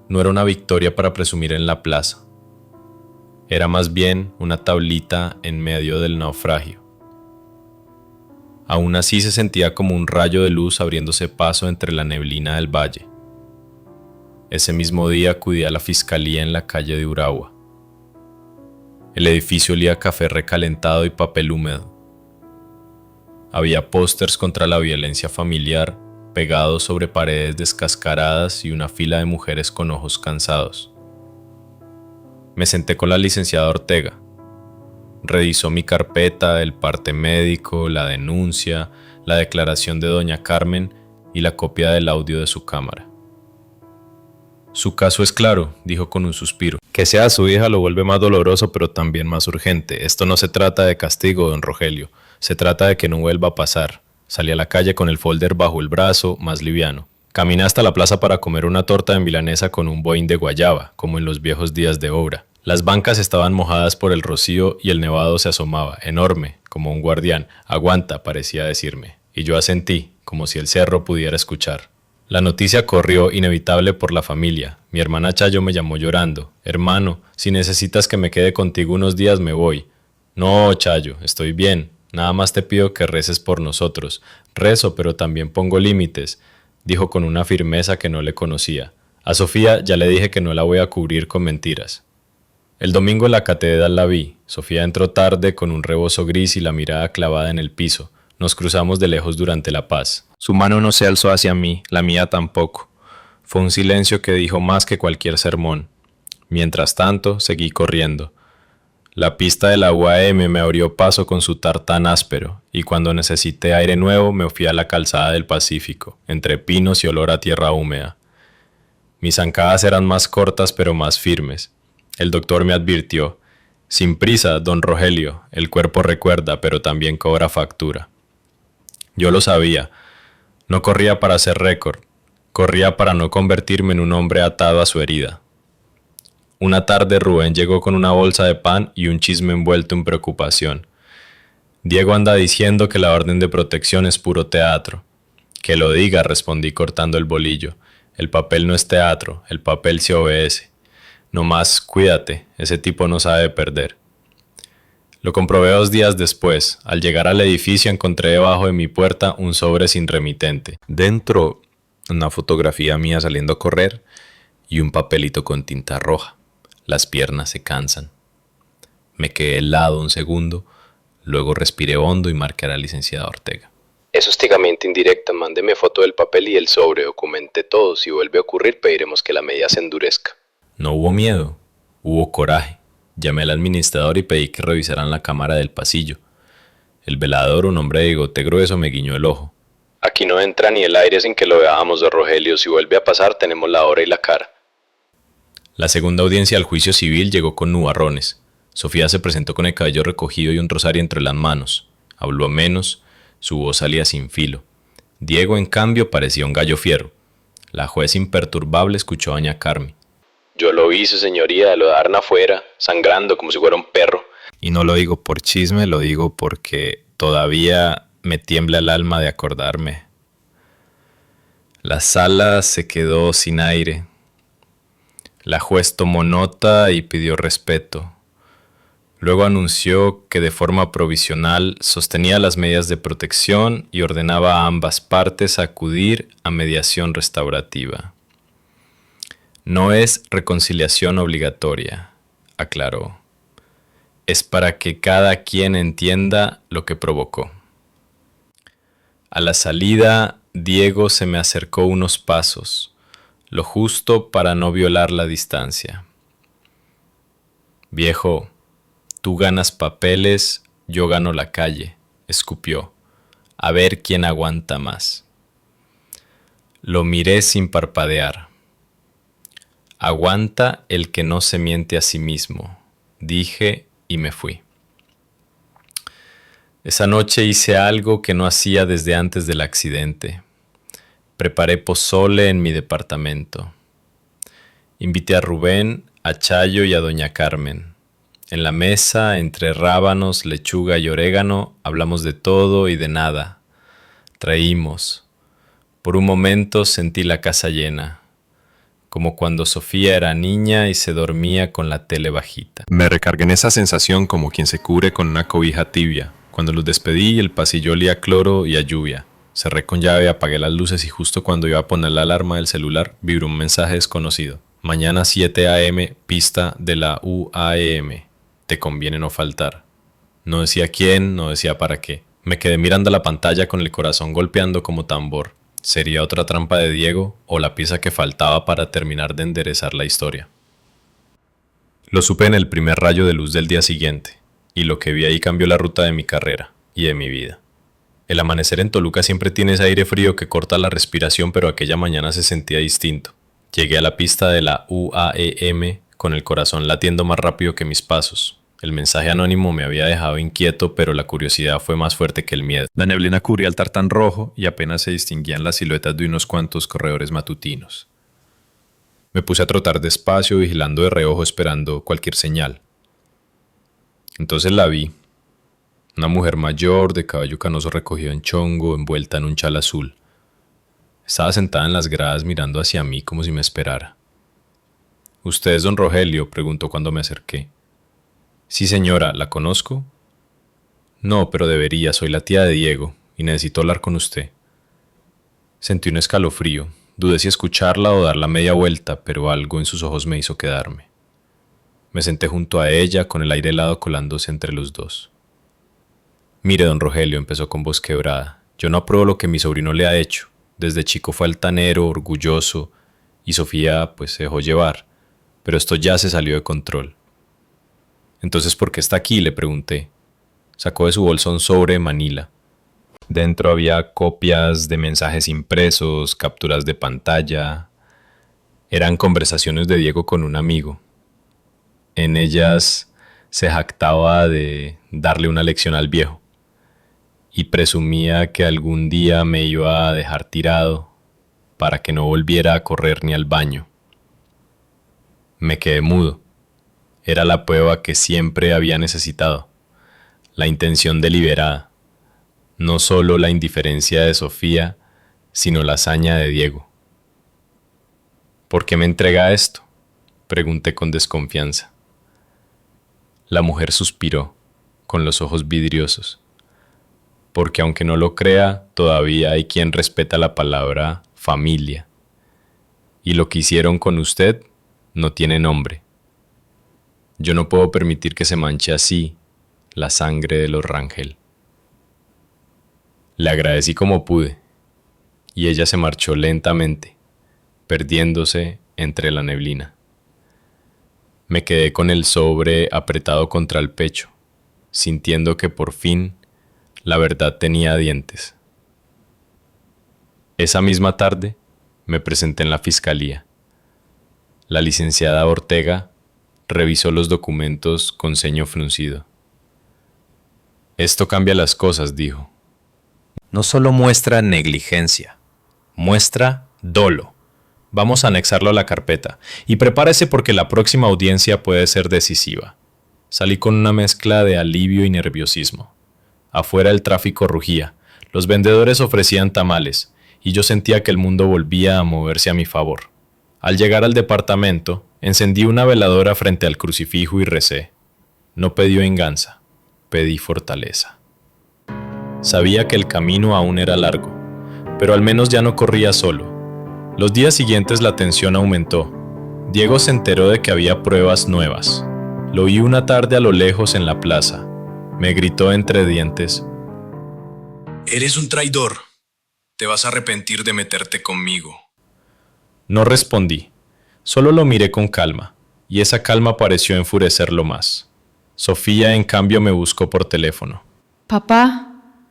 No era una victoria para presumir en la plaza. Era más bien una tablita en medio del naufragio. Aún así se sentía como un rayo de luz abriéndose paso entre la neblina del valle. Ese mismo día acudí a la fiscalía en la calle de Uragua. El edificio olía a café recalentado y papel húmedo. Había pósters contra la violencia familiar pegados sobre paredes descascaradas y una fila de mujeres con ojos cansados. Me senté con la licenciada Ortega. Revisó mi carpeta, el parte médico, la denuncia, la declaración de doña Carmen y la copia del audio de su cámara. Su caso es claro, dijo con un suspiro. Que sea su hija lo vuelve más doloroso, pero también más urgente. Esto no se trata de castigo, don Rogelio. Se trata de que no vuelva a pasar. Salí a la calle con el folder bajo el brazo, más liviano. Caminé hasta la plaza para comer una torta de milanesa con un boing de guayaba, como en los viejos días de obra. Las bancas estaban mojadas por el rocío y el nevado se asomaba, enorme, como un guardián. Aguanta, parecía decirme. Y yo asentí, como si el cerro pudiera escuchar. La noticia corrió inevitable por la familia. Mi hermana Chayo me llamó llorando. Hermano, si necesitas que me quede contigo unos días me voy. No, Chayo, estoy bien. Nada más te pido que reces por nosotros. Rezo, pero también pongo límites, dijo con una firmeza que no le conocía. A Sofía ya le dije que no la voy a cubrir con mentiras. El domingo en la catedral la vi. Sofía entró tarde con un rebozo gris y la mirada clavada en el piso. Nos cruzamos de lejos durante la paz. Su mano no se alzó hacia mí, la mía tampoco. Fue un silencio que dijo más que cualquier sermón. Mientras tanto, seguí corriendo. La pista de la UAM me abrió paso con su tartán áspero, y cuando necesité aire nuevo me fui a la calzada del Pacífico, entre pinos y olor a tierra húmeda. Mis zancadas eran más cortas pero más firmes. El doctor me advirtió: sin prisa, don Rogelio, el cuerpo recuerda, pero también cobra factura. Yo lo sabía. No corría para hacer récord, corría para no convertirme en un hombre atado a su herida. Una tarde Rubén llegó con una bolsa de pan y un chisme envuelto en preocupación. Diego anda diciendo que la orden de protección es puro teatro. Que lo diga, respondí cortando el bolillo. El papel no es teatro, el papel se obedece. No más, cuídate, ese tipo no sabe perder. Lo comprobé 2 días después. Al llegar al edificio encontré debajo de mi puerta un sobre sin remitente. Dentro, una fotografía mía saliendo a correr y un papelito con tinta roja. Las piernas se cansan. Me quedé helado un segundo, luego respiré hondo y marqué a la licenciada Ortega. Es hostigamiento indirecto, mándeme foto del papel y el sobre, documente todo. Si vuelve a ocurrir, pediremos que la medida se endurezca. No hubo miedo, hubo coraje. Llamé al administrador y pedí que revisaran la cámara del pasillo. El velador, un hombre de bigote grueso, me guiñó el ojo. Aquí no entra ni el aire sin que lo veamos, don Rogelio. Si vuelve a pasar, tenemos la hora y la cara. La segunda audiencia al juicio civil llegó con nubarrones. Sofía se presentó con el cabello recogido y un rosario entre las manos. Habló menos, su voz salía sin filo. Diego, en cambio, parecía un gallo fiero. La juez imperturbable escuchó a doña Carmen. Yo lo vi, su señoría, lo daron afuera, sangrando como si fuera un perro. Y no lo digo por chisme, lo digo porque todavía me tiembla el alma de acordarme. La sala se quedó sin aire. La juez tomó nota y pidió respeto. Luego anunció que de forma provisional sostenía las medidas de protección y ordenaba a ambas partes acudir a mediación restaurativa. No es reconciliación obligatoria, aclaró. Es para que cada quien entienda lo que provocó. A la salida, Diego se me acercó unos pasos, lo justo para no violar la distancia. Viejo, tú ganas papeles, yo gano la calle, escupió. A ver quién aguanta más. Lo miré sin parpadear. Aguanta el que no se miente a sí mismo, dije y me fui. Esa noche hice algo que no hacía desde antes del accidente. Preparé pozole en mi departamento. Invité a Rubén, a Chayo y a doña Carmen. En la mesa, entre rábanos, lechuga y orégano, hablamos de todo y de nada. Reímos. Por un momento sentí la casa llena. como cuando Sofía era niña y se dormía con la tele bajita. Me recargué en esa sensación como quien se cubre con una cobija tibia. Cuando los despedí, el pasillo olía a cloro y a lluvia. Cerré con llave, apagué las luces y justo cuando iba a poner la alarma del celular, vibró un mensaje desconocido. Mañana 7 a.m., pista de la UAEM. Te conviene no faltar. No decía quién, no decía para qué. Me quedé mirando la pantalla con el corazón golpeando como tambor. ¿Sería otra trampa de Diego o la pieza que faltaba para terminar de enderezar la historia? Lo supe en el primer rayo de luz del día siguiente, y lo que vi ahí cambió la ruta de mi carrera y de mi vida. El amanecer en Toluca siempre tiene ese aire frío que corta la respiración, pero aquella mañana se sentía distinto. Llegué a la pista de la UAEM con el corazón latiendo más rápido que mis pasos. El mensaje anónimo me había dejado inquieto, pero la curiosidad fue más fuerte que el miedo. La neblina cubría el tartán rojo y apenas se distinguían las siluetas de unos cuantos corredores matutinos. Me puse a trotar despacio, vigilando de reojo, esperando cualquier señal. Entonces la vi. Una mujer mayor, de cabello canoso recogido en chongo, envuelta en un chal azul. Estaba sentada en las gradas mirando hacia mí como si me esperara. «¿Usted es don Rogelio?», preguntó cuando me acerqué. «Sí, señora, ¿la conozco?». «No, pero debería, soy la tía de Diego y necesito hablar con usted». Sentí un escalofrío, dudé si escucharla o dar la media vuelta, pero algo en sus ojos me hizo quedarme. Me senté junto a ella, con el aire helado colándose entre los dos. «Mire, don Rogelio», empezó con voz quebrada, «yo no apruebo lo que mi sobrino le ha hecho. Desde chico fue altanero, orgulloso, y Sofía pues se dejó llevar, pero esto ya se salió de control». «Entonces, ¿por qué está aquí?», le pregunté. Sacó de su bolsa un sobre de manila. Dentro había copias de mensajes impresos, capturas de pantalla. Eran conversaciones de Diego con un amigo. En ellas se jactaba de darle una lección al viejo y presumía que algún día me iba a dejar tirado para que no volviera a correr ni al baño. Me quedé mudo. Era la prueba que siempre había necesitado, la intención deliberada, no solo la indiferencia de Sofía, sino la hazaña de Diego. «¿Por qué me entrega esto?», pregunté con desconfianza. La mujer suspiró, con los ojos vidriosos, porque aunque no lo crea, todavía hay quien respeta la palabra familia, y lo que hicieron con usted no tiene nombre. Yo no puedo permitir que se manche así la sangre de los Rangel». Le agradecí como pude, y ella se marchó lentamente, perdiéndose entre la neblina. Me quedé con el sobre apretado contra el pecho, sintiendo que por fin la verdad tenía dientes. Esa misma tarde me presenté en la fiscalía. La licenciada Ortega revisó los documentos con ceño fruncido. «Esto cambia las cosas», dijo. «No solo muestra negligencia, muestra dolo. Vamos a anexarlo a la carpeta y prepárese porque la próxima audiencia puede ser decisiva». Salí con una mezcla de alivio y nerviosismo. Afuera el tráfico rugía, los vendedores ofrecían tamales y yo sentía que el mundo volvía a moverse a mi favor. Al llegar al departamento, encendí una veladora frente al crucifijo y recé. No pedí venganza, pedí fortaleza. Sabía que el camino aún era largo, pero al menos ya no corría solo. Los días siguientes la tensión aumentó. Diego se enteró de que había pruebas nuevas. Lo vi una tarde a lo lejos en la plaza. Me gritó entre dientes: «Eres un traidor. Te vas a arrepentir de meterte conmigo». No respondí. Solo lo miré con calma, y esa calma pareció enfurecerlo más. Sofía, en cambio, me buscó por teléfono. «Papá».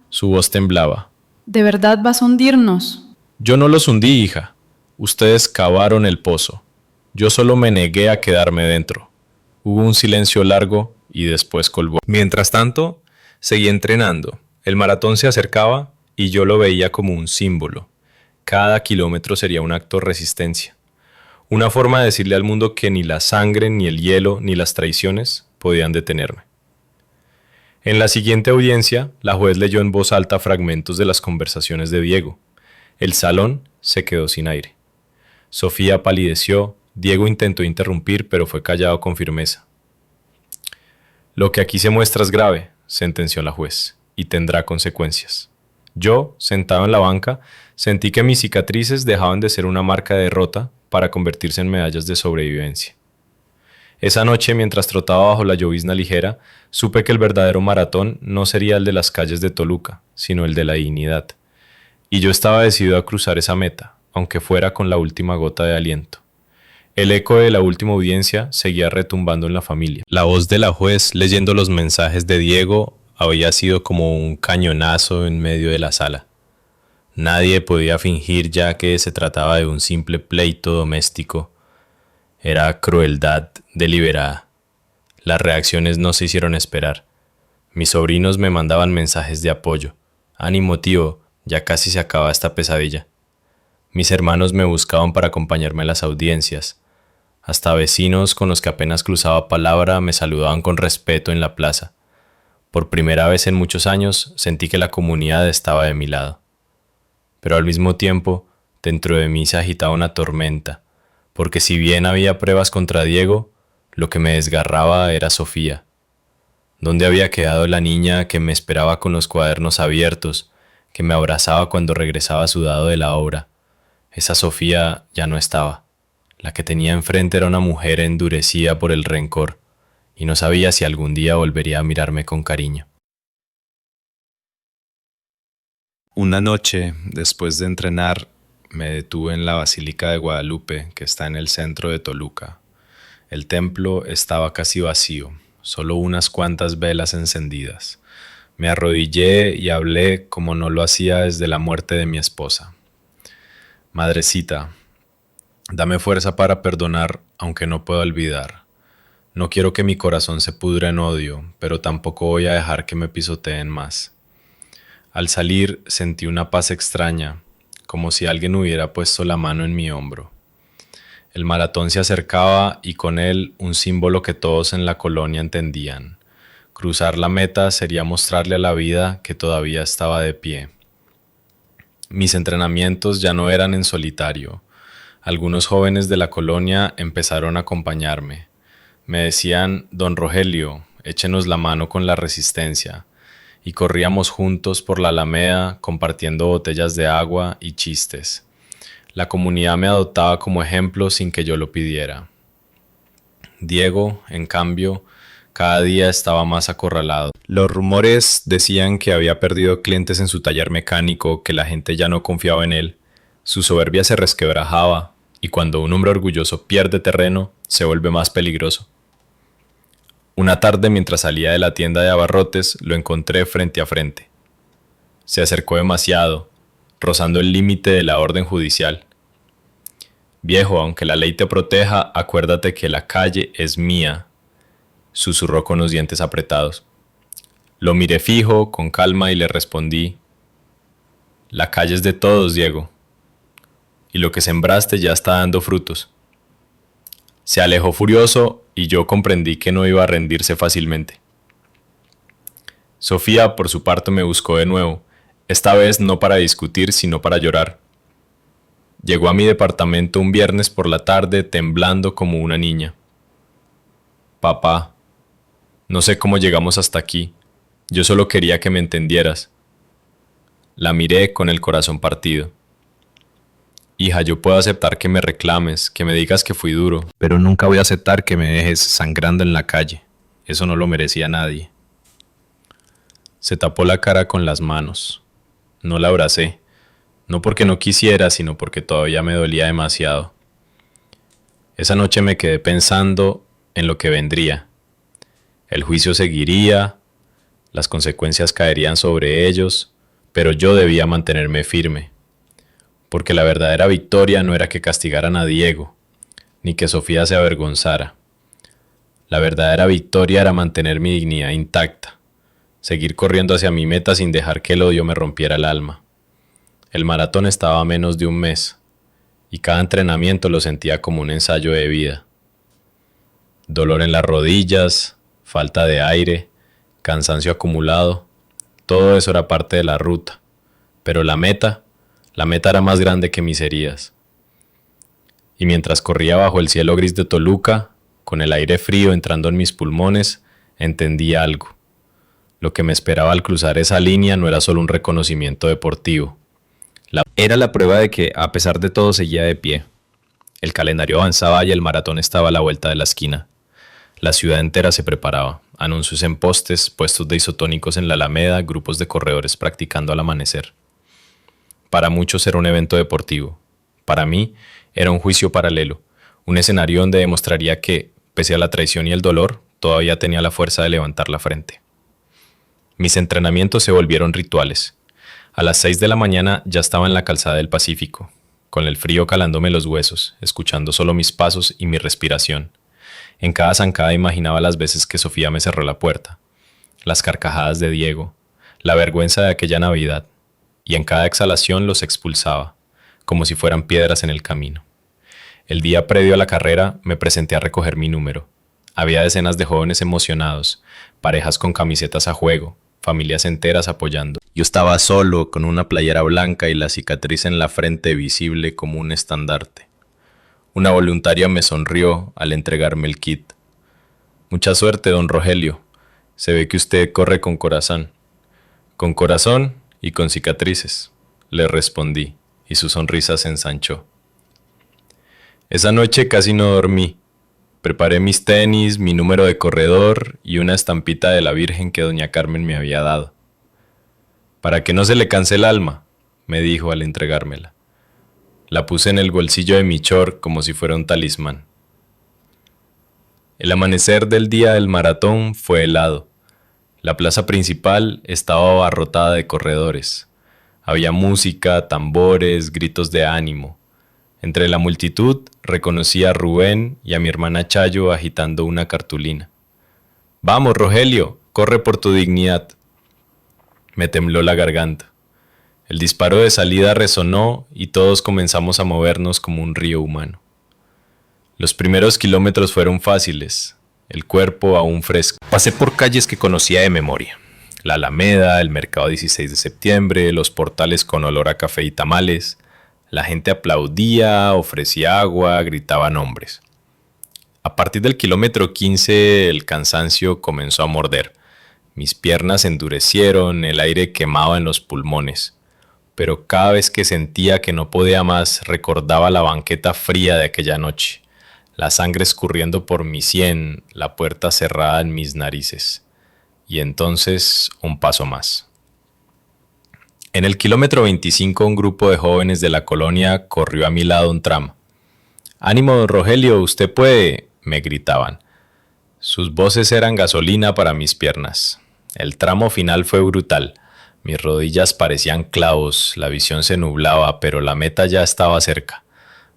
Su voz temblaba. «¿De verdad vas a hundirnos?» «Yo no los hundí, hija. Ustedes cavaron el pozo. Yo solo me negué a quedarme dentro». Hubo un silencio largo y después colgó. Mientras tanto, seguí entrenando. El maratón se acercaba y yo lo veía como un símbolo. Cada kilómetro sería un acto de resistencia. Una forma de decirle al mundo que ni la sangre, ni el hielo, ni las traiciones podían detenerme. En la siguiente audiencia, la juez leyó en voz alta fragmentos de las conversaciones de Diego. El salón se quedó sin aire. Sofía palideció, Diego intentó interrumpir, pero fue callado con firmeza. Lo que aquí se muestra es grave, sentenció la juez, y tendrá consecuencias. Yo, sentado en la banca, sentí que mis cicatrices dejaban de ser una marca de derrota para convertirse en medallas de sobrevivencia. Esa noche, mientras trotaba bajo la llovizna ligera, supe que el verdadero maratón no sería el de las calles de Toluca, sino el de la dignidad. Y yo estaba decidido a cruzar esa meta, aunque fuera con la última gota de aliento. El eco de la última audiencia seguía retumbando en la familia. La voz de la juez leyendo los mensajes de Diego había sido como un cañonazo en medio de la sala. Nadie podía fingir ya que se trataba de un simple pleito doméstico. Era crueldad deliberada. Las reacciones no se hicieron esperar. Mis sobrinos me mandaban mensajes de apoyo. Ánimo, tío, ya casi se acaba esta pesadilla. Mis hermanos me buscaban para acompañarme a las audiencias. Hasta vecinos con los que apenas cruzaba palabra me saludaban con respeto en la plaza. Por primera vez en muchos años sentí que la comunidad estaba de mi lado. Pero al mismo tiempo, dentro de mí se agitaba una tormenta, porque si bien había pruebas contra Diego, lo que me desgarraba era Sofía. ¿Dónde había quedado la niña que me esperaba con los cuadernos abiertos, que me abrazaba cuando regresaba sudado de la obra? Esa Sofía ya no estaba. La que tenía enfrente era una mujer endurecida por el rencor, y no sabía si algún día volvería a mirarme con cariño. Una noche, después de entrenar, me detuve en la Basílica de Guadalupe, que está en el centro de Toluca. El templo estaba casi vacío, solo unas cuantas velas encendidas. Me arrodillé y hablé como no lo hacía desde la muerte de mi esposa. Madrecita, dame fuerza para perdonar, aunque no puedo olvidar. No quiero que mi corazón se pudra en odio, pero tampoco voy a dejar que me pisoteen más. Al salir sentí una paz extraña, como si alguien hubiera puesto la mano en mi hombro. El maratón se acercaba y con él un símbolo que todos en la colonia entendían. Cruzar la meta sería mostrarle a la vida que todavía estaba de pie. Mis entrenamientos ya no eran en solitario. Algunos jóvenes de la colonia empezaron a acompañarme. Me decían, Don Rogelio, échenos la mano con la resistencia. Y corríamos juntos por la Alameda compartiendo botellas de agua y chistes. La comunidad me adoptaba como ejemplo sin que yo lo pidiera. Diego, en cambio, cada día estaba más acorralado. Los rumores decían que había perdido clientes en su taller mecánico, que la gente ya no confiaba en él. Su soberbia se resquebrajaba, y cuando un hombre orgulloso pierde terreno, se vuelve más peligroso. Una tarde, mientras salía de la tienda de abarrotes, lo encontré frente a frente. Se acercó demasiado, rozando el límite de la orden judicial. Viejo, aunque la ley te proteja, acuérdate que la calle es mía, susurró con los dientes apretados. Lo miré fijo, con calma, y le respondí, la calle es de todos, Diego, y lo que sembraste ya está dando frutos. Se alejó furioso y yo comprendí que no iba a rendirse fácilmente. Sofía, por su parte, me buscó de nuevo, esta vez no para discutir, sino para llorar. Llegó a mi departamento un viernes por la tarde temblando como una niña. Papá, no sé cómo llegamos hasta aquí, yo solo quería que me entendieras. La miré con el corazón partido. Hija, yo puedo aceptar que me reclames, que me digas que fui duro, pero nunca voy a aceptar que me dejes sangrando en la calle. Eso no lo merecía nadie. Se tapó la cara con las manos. No la abracé, no porque no quisiera, sino porque todavía me dolía demasiado. Esa noche me quedé pensando en lo que vendría. El juicio seguiría, las consecuencias caerían sobre ellos, pero yo debía mantenerme firme. Porque la verdadera victoria no era que castigaran a Diego, ni que Sofía se avergonzara. La verdadera victoria era mantener mi dignidad intacta, seguir corriendo hacia mi meta sin dejar que el odio me rompiera el alma. El maratón estaba a menos de un mes, y cada entrenamiento lo sentía como un ensayo de vida. Dolor en las rodillas, falta de aire, cansancio acumulado, todo eso era parte de la ruta, pero la meta era más grande que mis heridas. y mientras corría bajo el cielo gris de Toluca, con el aire frío entrando en mis pulmones, entendí algo. Lo que me esperaba al cruzar esa línea no era solo un reconocimiento deportivo. Era la prueba de que, a pesar de todo, seguía de pie. El calendario avanzaba y el maratón estaba a la vuelta de la esquina. La ciudad entera se preparaba. Anuncios en postes, puestos de isotónicos en la Alameda, grupos de corredores practicando al amanecer. Para muchos era un evento deportivo. Para mí, era un juicio paralelo, un escenario donde demostraría que, pese a la traición y el dolor, todavía tenía la fuerza de levantar la frente. Mis entrenamientos se volvieron rituales. A las 6 de la mañana ya estaba en la calzada del Pacífico, con el frío calándome los huesos, escuchando solo mis pasos y mi respiración. En cada zancada imaginaba las veces que Sofía me cerró la puerta, las carcajadas de Diego, la vergüenza de aquella Navidad, y en cada exhalación los expulsaba, como si fueran piedras en el camino. El día previo a la carrera me presenté a recoger mi número. Había decenas de jóvenes emocionados, parejas con camisetas a juego, familias enteras apoyando. Yo estaba solo, con una playera blanca y la cicatriz en la frente visible como un estandarte. Una voluntaria me sonrió al entregarme el kit. «Mucha suerte, don Rogelio. Se ve que usted corre con corazón». «Con corazón y con cicatrices», le respondí, y su sonrisa se ensanchó. Esa noche casi no dormí. Preparé mis tenis, mi número de corredor y una estampita de la Virgen que doña Carmen me había dado. «Para que no se le canse el alma», me dijo al entregármela. La puse en el bolsillo de mi short como si fuera un talismán. El amanecer del día del maratón fue helado. La plaza principal estaba abarrotada de corredores. Había música, tambores, gritos de ánimo. Entre la multitud reconocí a Rubén y a mi hermana Chayo agitando una cartulina. «Vamos, Rogelio, corre por tu dignidad». Me tembló la garganta. El disparo de salida resonó y todos comenzamos a movernos como un río humano. Los primeros kilómetros fueron fáciles, el cuerpo aún fresco. Pasé por calles que conocía de memoria. La Alameda, el mercado 16 de septiembre, los portales con olor a café y tamales. La gente aplaudía, ofrecía agua, gritaba nombres. A partir del kilómetro 15 el cansancio comenzó a morder. Mis piernas endurecieron, el aire quemaba en los pulmones. Pero cada vez que sentía que no podía más, recordaba la banqueta fría de aquella noche, la sangre escurriendo por mi sien, la puerta cerrada en mis narices. Y entonces un paso más. En el kilómetro 25 un grupo de jóvenes de la colonia corrió a mi lado un tramo. «Ánimo, don Rogelio, usted puede», me gritaban. Sus voces eran gasolina para mis piernas. El tramo final fue brutal. Mis rodillas parecían clavos, la visión se nublaba, pero la meta ya estaba cerca.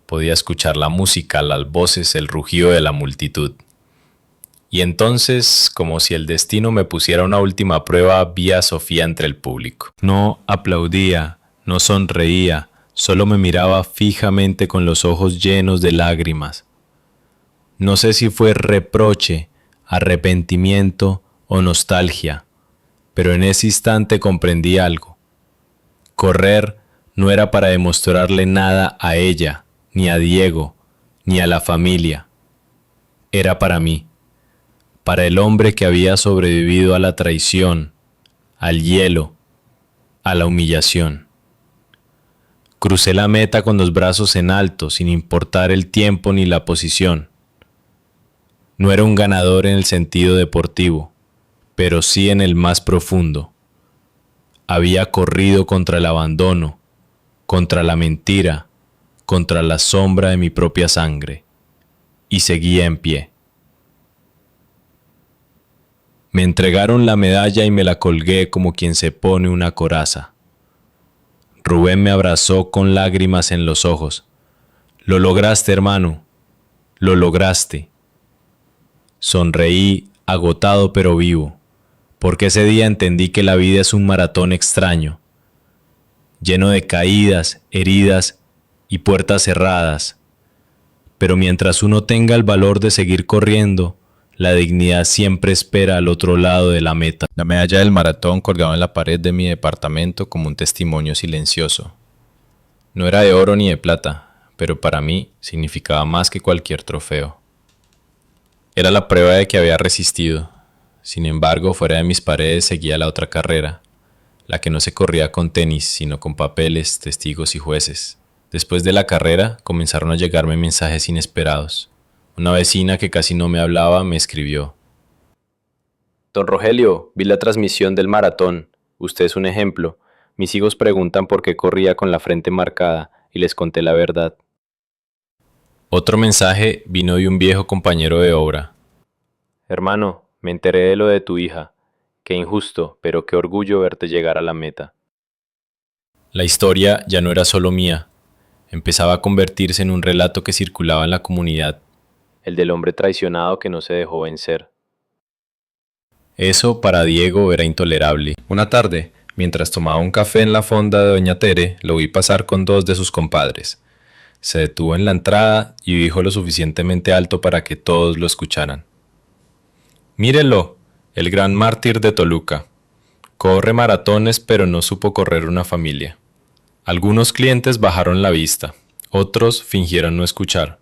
Podía escuchar la música, las voces, el rugido de la multitud. Y entonces, como si el destino me pusiera una última prueba, vi a Sofía entre el público. No aplaudía, no sonreía, solo me miraba fijamente con los ojos llenos de lágrimas. No sé si fue reproche, arrepentimiento o nostalgia. Pero en ese instante comprendí algo. Correr no era para demostrarle nada a ella, ni a Diego, ni a la familia. Era para mí, para el hombre que había sobrevivido a la traición, al hielo, a la humillación. Crucé la meta con los brazos en alto, sin importar el tiempo ni la posición. No era un ganador en el sentido deportivo, pero sí en el más profundo. Había corrido contra el abandono, contra la mentira, contra la sombra de mi propia sangre, y seguía en pie. Me entregaron la medalla y me la colgué como quien se pone una coraza. Rubén me abrazó con lágrimas en los ojos. «Lo lograste, hermano, lo lograste». Sonreí, agotado pero vivo, porque ese día entendí que la vida es un maratón extraño, lleno de caídas, heridas y puertas cerradas. Pero mientras uno tenga el valor de seguir corriendo, la dignidad siempre espera al otro lado de la meta. La medalla del maratón colgaba en la pared de mi departamento como un testimonio silencioso. No era de oro ni de plata, pero para mí significaba más que cualquier trofeo. Era la prueba de que había resistido. Sin embargo, fuera de mis paredes seguía la otra carrera, la que no se corría con tenis, sino con papeles, testigos y jueces. Después de la carrera, comenzaron a llegarme mensajes inesperados. Una vecina que casi no me hablaba me escribió: Don Rogelio, vi la transmisión del maratón. Usted es un ejemplo. Mis hijos preguntan por qué corría con la frente marcada y les conté la verdad. Otro mensaje vino de un viejo compañero de obra. Hermano, me enteré de lo de tu hija. Qué injusto, pero qué orgullo verte llegar a la meta. La historia ya no era solo mía. Empezaba a convertirse en un relato que circulaba en la comunidad. El del hombre traicionado que no se dejó vencer. Eso para Diego era intolerable. Una tarde, mientras tomaba un café en la fonda de Doña Tere, lo vi pasar con dos de sus compadres. Se detuvo en la entrada y dijo lo suficientemente alto para que todos lo escucharan: Mírenlo, el gran mártir de Toluca. Corre maratones, pero no supo correr una familia. Algunos clientes bajaron la vista, otros fingieron no escuchar.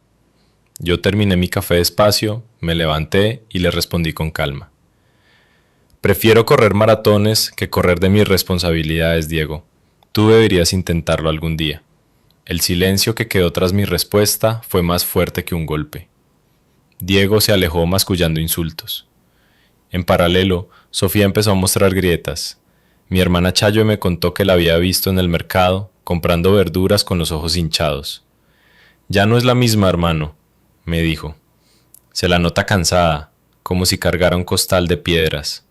Yo terminé mi café despacio, me levanté y le respondí con calma: Prefiero correr maratones que correr de mis responsabilidades, Diego. Tú deberías intentarlo algún día. El silencio que quedó tras mi respuesta fue más fuerte que un golpe. Diego se alejó mascullando insultos. En paralelo, Sofía empezó a mostrar grietas. Mi hermana Chayo me contó que la había visto en el mercado, comprando verduras con los ojos hinchados. Ya no es la misma, hermano, me dijo. Se la nota cansada, como si cargara un costal de piedras.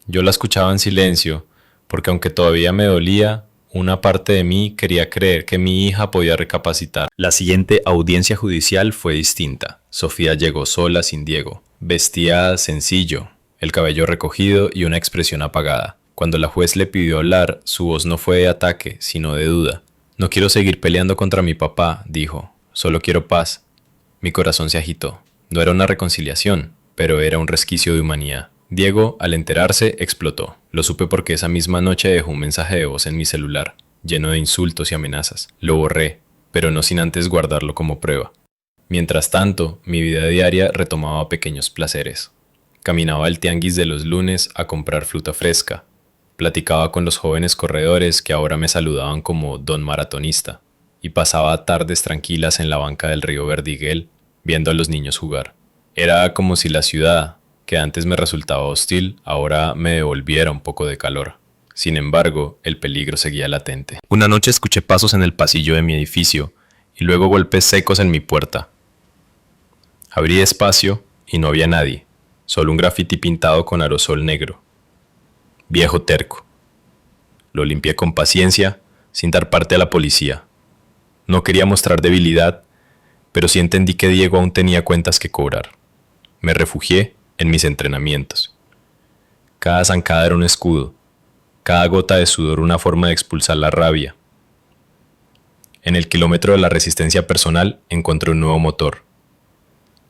Yo la escuchaba en silencio, porque aunque todavía me dolía, una parte de mí quería creer que mi hija podía recapacitar. La siguiente audiencia judicial fue distinta. Sofía llegó sola sin Diego. Vestía sencillo, el cabello recogido y una expresión apagada. Cuando la juez le pidió hablar, su voz no fue de ataque, sino de duda. No quiero seguir peleando contra mi papá, dijo. Solo quiero paz. Mi corazón se agitó. No era una reconciliación, pero era un resquicio de humanidad. Diego, al enterarse, explotó. Lo supe porque esa misma noche dejó un mensaje de voz en mi celular, lleno de insultos y amenazas. Lo borré, pero no sin antes guardarlo como prueba. Mientras tanto, mi vida diaria retomaba pequeños placeres. Caminaba al tianguis de los lunes a comprar fruta fresca. Platicaba con los jóvenes corredores que ahora me saludaban como Don Maratonista. Y pasaba tardes tranquilas en la banca del río Verdiguel, viendo a los niños jugar. Era como si la ciudad, que antes me resultaba hostil, ahora me devolviera un poco de calor. Sin embargo, el peligro seguía latente. Una noche escuché pasos en el pasillo de mi edificio y luego golpes secos en mi puerta. Abrí despacio y no había nadie, solo un grafiti pintado con aerosol negro. Viejo terco. Lo limpié con paciencia, sin dar parte a la policía. No quería mostrar debilidad, pero sí entendí que Diego aún tenía cuentas que cobrar. Me refugié en mis entrenamientos. Cada zancada era un escudo, cada gota de sudor una forma de expulsar la rabia. En el kilómetro de la resistencia personal encontré un nuevo motor.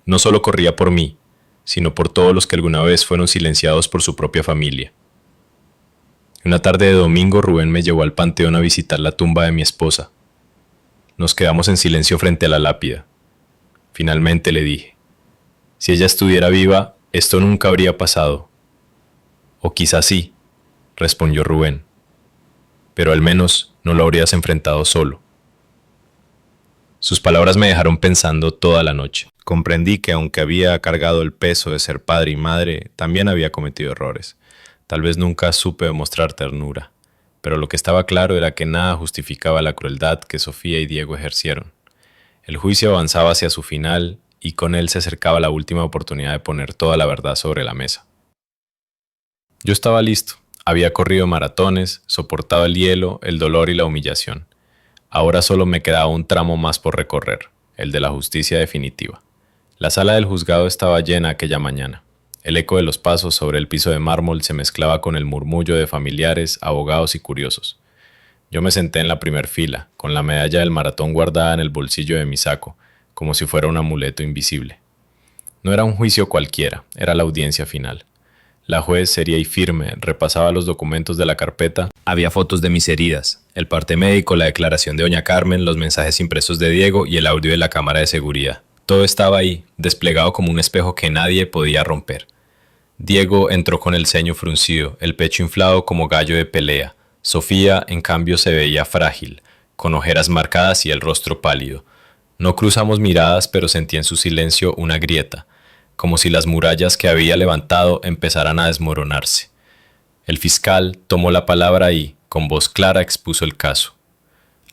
No solo corría por mí, sino por todos los que alguna vez fueron silenciados por su propia familia. Una tarde de domingo, Rubén me llevó al panteón a visitar la tumba de mi esposa. Nos quedamos en silencio frente a la lápida. Finalmente le dije: si ella estuviera viva, esto nunca habría pasado. O quizás sí, respondió Rubén. Pero al menos no lo habrías enfrentado solo. Sus palabras me dejaron pensando toda la noche. Comprendí que aunque había cargado el peso de ser padre y madre, también había cometido errores. Tal vez nunca supe demostrar ternura, pero lo que estaba claro era que nada justificaba la crueldad que Sofía y Diego ejercieron. El juicio avanzaba hacia su final y con él se acercaba la última oportunidad de poner toda la verdad sobre la mesa. Yo estaba listo. Había corrido maratones, soportado el hielo, el dolor y la humillación. Ahora solo me quedaba un tramo más por recorrer, el de la justicia definitiva. La sala del juzgado estaba llena aquella mañana. El eco de los pasos sobre el piso de mármol se mezclaba con el murmullo de familiares, abogados y curiosos. Yo me senté en la primer fila, con la medalla del maratón guardada en el bolsillo de mi saco, como si fuera un amuleto invisible. No era un juicio cualquiera, era la audiencia final. La juez, seria y firme, repasaba los documentos de la carpeta. Había fotos de mis heridas, el parte médico, la declaración de doña Carmen, los mensajes impresos de Diego y el audio de la cámara de seguridad. Todo estaba ahí, desplegado como un espejo que nadie podía romper. Diego entró con el ceño fruncido, el pecho inflado como gallo de pelea. Sofía, en cambio, se veía frágil, con ojeras marcadas y el rostro pálido. No cruzamos miradas, pero sentí en su silencio una grieta, como si las murallas que había levantado empezaran a desmoronarse. El fiscal tomó la palabra y, con voz clara, expuso el caso.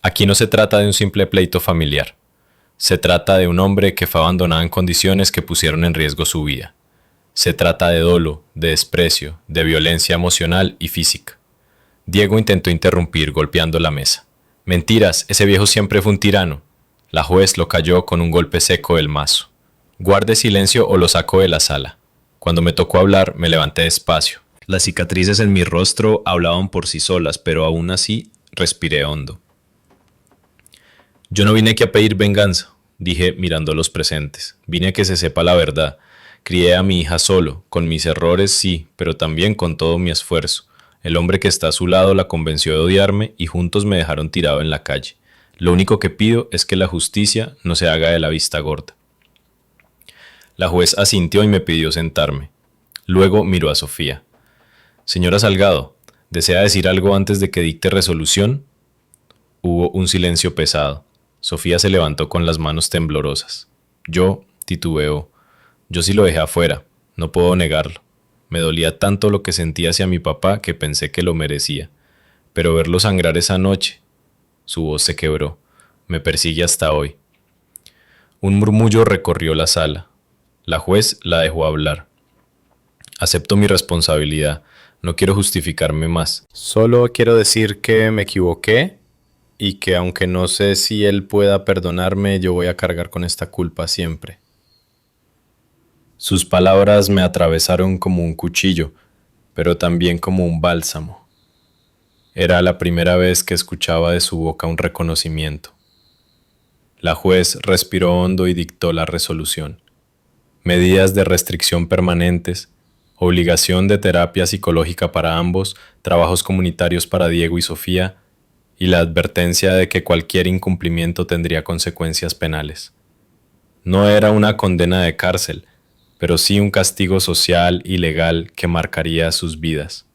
Aquí no se trata de un simple pleito familiar. Se trata de un hombre que fue abandonado en condiciones que pusieron en riesgo su vida. Se trata de dolo, de desprecio, de violencia emocional y física. Diego intentó interrumpir golpeando la mesa. Mentiras, ese viejo siempre fue un tirano. La juez lo calló con un golpe seco del mazo. Guarde silencio o lo saco de la sala. Cuando me tocó hablar, me levanté despacio. Las cicatrices en mi rostro hablaban por sí solas, pero aún así respiré hondo. Yo no vine aquí a pedir venganza, dije mirando a los presentes. Vine a que se sepa la verdad. Crié a mi hija solo, con mis errores sí, pero también con todo mi esfuerzo. El hombre que está a su lado la convenció de odiarme y juntos me dejaron tirado en la calle. Lo único que pido es que la justicia no se haga de la vista gorda. La juez asintió y me pidió sentarme. Luego miró a Sofía. Señora Salgado, ¿desea decir algo antes de que dicte resolución? Hubo un silencio pesado. Sofía se levantó con las manos temblorosas. Yo titubeó. Yo sí lo dejé afuera, no puedo negarlo. Me dolía tanto lo que sentía hacia mi papá que pensé que lo merecía. Pero verlo sangrar esa noche... Su voz se quebró. Me persigue hasta hoy. Un murmullo recorrió la sala. La juez la dejó hablar. Acepto mi responsabilidad. No quiero justificarme más. Solo quiero decir que me equivoqué y que aunque no sé si él pueda perdonarme, yo voy a cargar con esta culpa siempre. Sus palabras me atravesaron como un cuchillo, pero también como un bálsamo. Era la primera vez que escuchaba de su boca un reconocimiento. La juez respiró hondo y dictó la resolución. Medidas de restricción permanentes, obligación de terapia psicológica para ambos, trabajos comunitarios para Diego y Sofía, y la advertencia de que cualquier incumplimiento tendría consecuencias penales. No era una condena de cárcel, pero sí un castigo social y legal que marcaría sus vidas.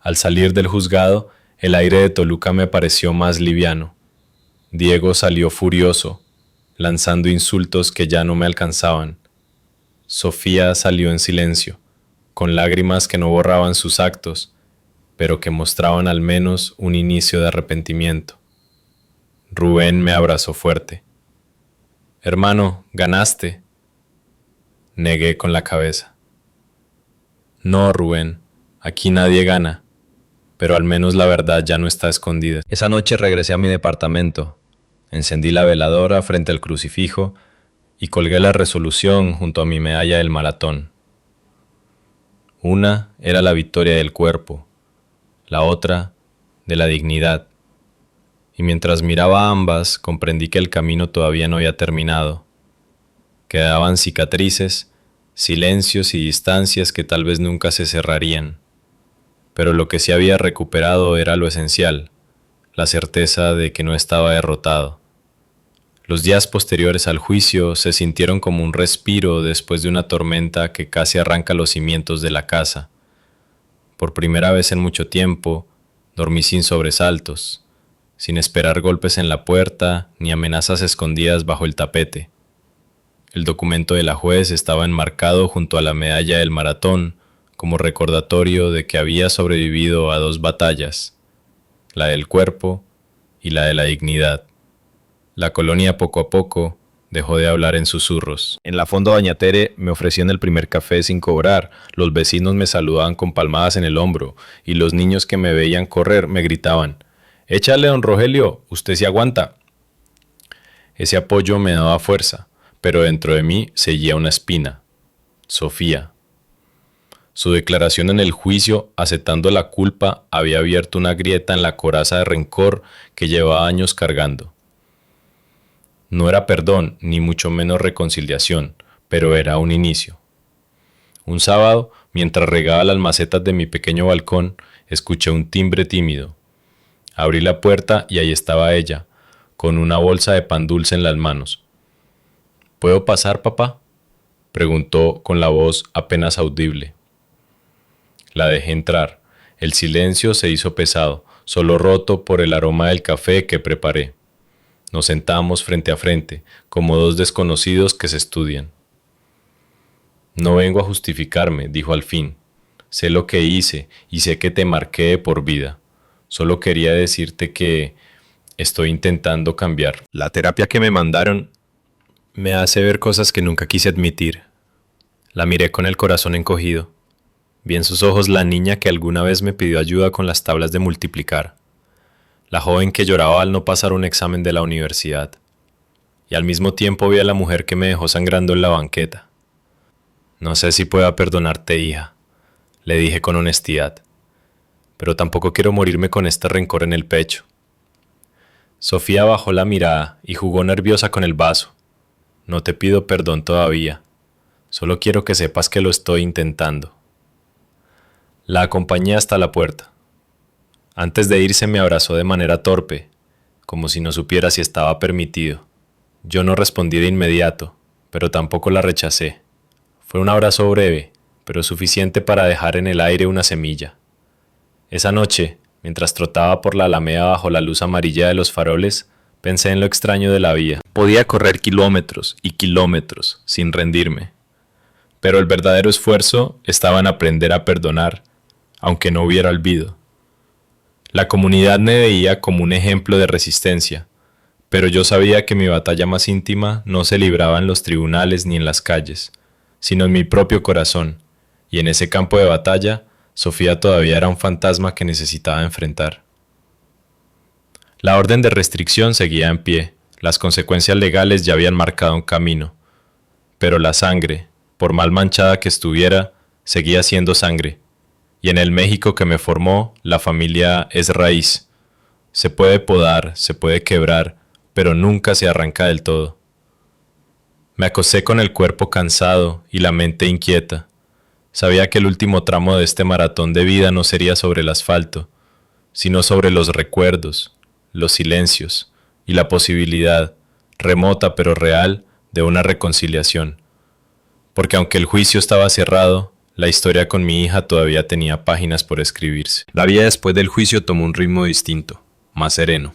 Al salir del juzgado, el aire de Toluca me pareció más liviano. Diego salió furioso, lanzando insultos que ya no me alcanzaban. Sofía salió en silencio, con lágrimas que no borraban sus actos, pero que mostraban al menos un inicio de arrepentimiento. Rubén me abrazó fuerte. «Hermano, ganaste». Negué con la cabeza. «No, Rubén, aquí nadie gana, pero al menos la verdad ya no está escondida». Esa noche regresé a mi departamento, encendí la veladora frente al crucifijo y colgué la resolución junto a mi medalla del maratón. Una era la victoria del cuerpo, la otra de la dignidad, y mientras miraba ambas comprendí que el camino todavía no había terminado. Quedaban cicatrices, silencios y distancias que tal vez nunca se cerrarían. Pero lo que sí había recuperado era lo esencial, la certeza de que no estaba derrotado. Los días posteriores al juicio se sintieron como un respiro después de una tormenta que casi arranca los cimientos de la casa. Por primera vez en mucho tiempo, dormí sin sobresaltos, sin esperar golpes en la puerta ni amenazas escondidas bajo el tapete. El documento de la juez estaba enmarcado junto a la medalla del maratón como recordatorio de que había sobrevivido a 2 batallas, la del cuerpo y la de la dignidad. La colonia poco a poco dejó de hablar en susurros. En la fonda Doña Tere me ofrecían el primer café sin cobrar, los vecinos me saludaban con palmadas en el hombro y los niños que me veían correr me gritaban: «Échale, don Rogelio, usted se aguanta». Ese apoyo me daba fuerza, pero dentro de mí seguía una espina: Sofía. Su declaración en el juicio, aceptando la culpa, había abierto una grieta en la coraza de rencor que llevaba años cargando. No era perdón, ni mucho menos reconciliación, pero era un inicio. Un sábado, mientras regaba las macetas de mi pequeño balcón, escuché un timbre tímido. Abrí la puerta y ahí estaba ella, con una bolsa de pan dulce en las manos. ¿Puedo pasar, papá?, preguntó con la voz apenas audible. La dejé entrar. El silencio se hizo pesado, solo roto por el aroma del café que preparé. Nos sentamos frente a frente, como dos desconocidos que se estudian. No vengo a justificarme, dijo al fin. Sé lo que hice y sé que te marqué de por vida. Solo quería decirte que estoy intentando cambiar. La terapia que me mandaron me hace ver cosas que nunca quise admitir. La miré con el corazón encogido. Vi en sus ojos la niña que alguna vez me pidió ayuda con las tablas de multiplicar. La joven que lloraba al no pasar un examen de la universidad. Y al mismo tiempo vi a la mujer que me dejó sangrando en la banqueta. No sé si pueda perdonarte, hija, le dije con honestidad. Pero tampoco quiero morirme con este rencor en el pecho. Sofía bajó la mirada y jugó nerviosa con el vaso. No te pido perdón todavía. Solo quiero que sepas que lo estoy intentando. La acompañé hasta la puerta. Antes de irse me abrazó de manera torpe, como si no supiera si estaba permitido. Yo no respondí de inmediato, pero tampoco la rechacé. Fue un abrazo breve, pero suficiente para dejar en el aire una semilla. Esa noche, mientras trotaba por la alameda bajo la luz amarilla de los faroles, pensé en lo extraño de la vida. Podía correr kilómetros y kilómetros sin rendirme. Pero el verdadero esfuerzo estaba en aprender a perdonar, aunque no hubiera olvido. La comunidad me veía como un ejemplo de resistencia, pero yo sabía que mi batalla más íntima no se libraba en los tribunales ni en las calles, sino en mi propio corazón, y en ese campo de batalla, Sofía todavía era un fantasma que necesitaba enfrentar. La orden de restricción seguía en pie, las consecuencias legales ya habían marcado un camino, pero la sangre, por mal manchada que estuviera, seguía siendo sangre. Y en el México que me formó, la familia es raíz. Se puede podar, se puede quebrar, pero nunca se arranca del todo. Me acosté con el cuerpo cansado y la mente inquieta. Sabía que el último tramo de este maratón de vida no sería sobre el asfalto, sino sobre los recuerdos, los silencios y la posibilidad, remota pero real, de una reconciliación. Porque aunque el juicio estaba cerrado, la historia con mi hija todavía tenía páginas por escribirse. La vida después del juicio tomó un ritmo distinto, más sereno.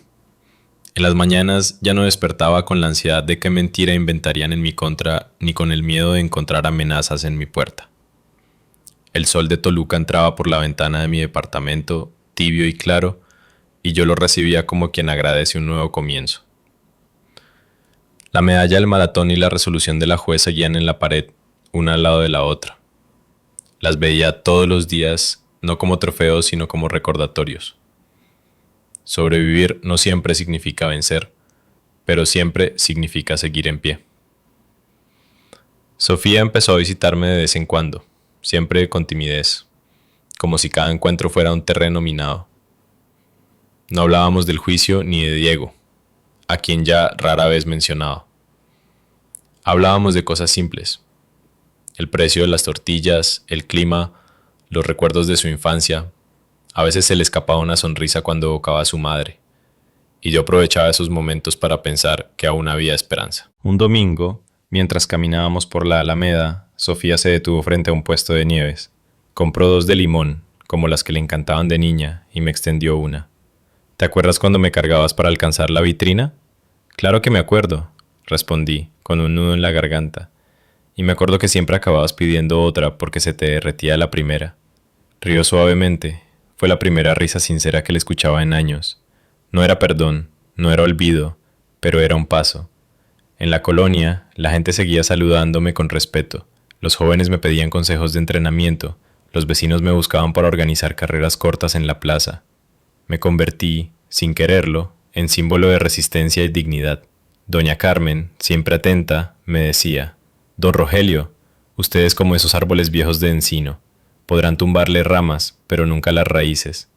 En las mañanas ya no despertaba con la ansiedad de qué mentira inventarían en mi contra, ni con el miedo de encontrar amenazas en mi puerta. El sol de Toluca entraba por la ventana de mi departamento, tibio y claro, y yo lo recibía como quien agradece un nuevo comienzo. La medalla del maratón y la resolución de la juez seguían en la pared, una al lado de la otra. Las veía todos los días, no como trofeos, sino como recordatorios. Sobrevivir no siempre significa vencer, pero siempre significa seguir en pie. Sofía empezó a visitarme de vez en cuando, siempre con timidez, como si cada encuentro fuera un terreno minado. No hablábamos del juicio ni de Diego, a quien ya rara vez mencionaba. Hablábamos de cosas simples. El precio de las tortillas, el clima, los recuerdos de su infancia. A veces se le escapaba una sonrisa cuando evocaba a su madre, y yo aprovechaba esos momentos para pensar que aún había esperanza. Un domingo, mientras caminábamos por la Alameda, Sofía se detuvo frente a un puesto de nieves. Compró 2 de limón, como las que le encantaban de niña, y me extendió una. ¿Te acuerdas cuando me cargabas para alcanzar la vitrina? Claro que me acuerdo, respondí, con un nudo en la garganta. Y me acuerdo que siempre acababas pidiendo otra porque se te derretía la primera. Rió suavemente. Fue la primera risa sincera que le escuchaba en años. No era perdón, no era olvido, pero era un paso. En la colonia, la gente seguía saludándome con respeto. Los jóvenes me pedían consejos de entrenamiento. Los vecinos me buscaban para organizar carreras cortas en la plaza. Me convertí, sin quererlo, en símbolo de resistencia y dignidad. Doña Carmen, siempre atenta, me decía: «Don Rogelio, usted es como esos árboles viejos de encino. Podrán tumbarle ramas, pero nunca las raíces».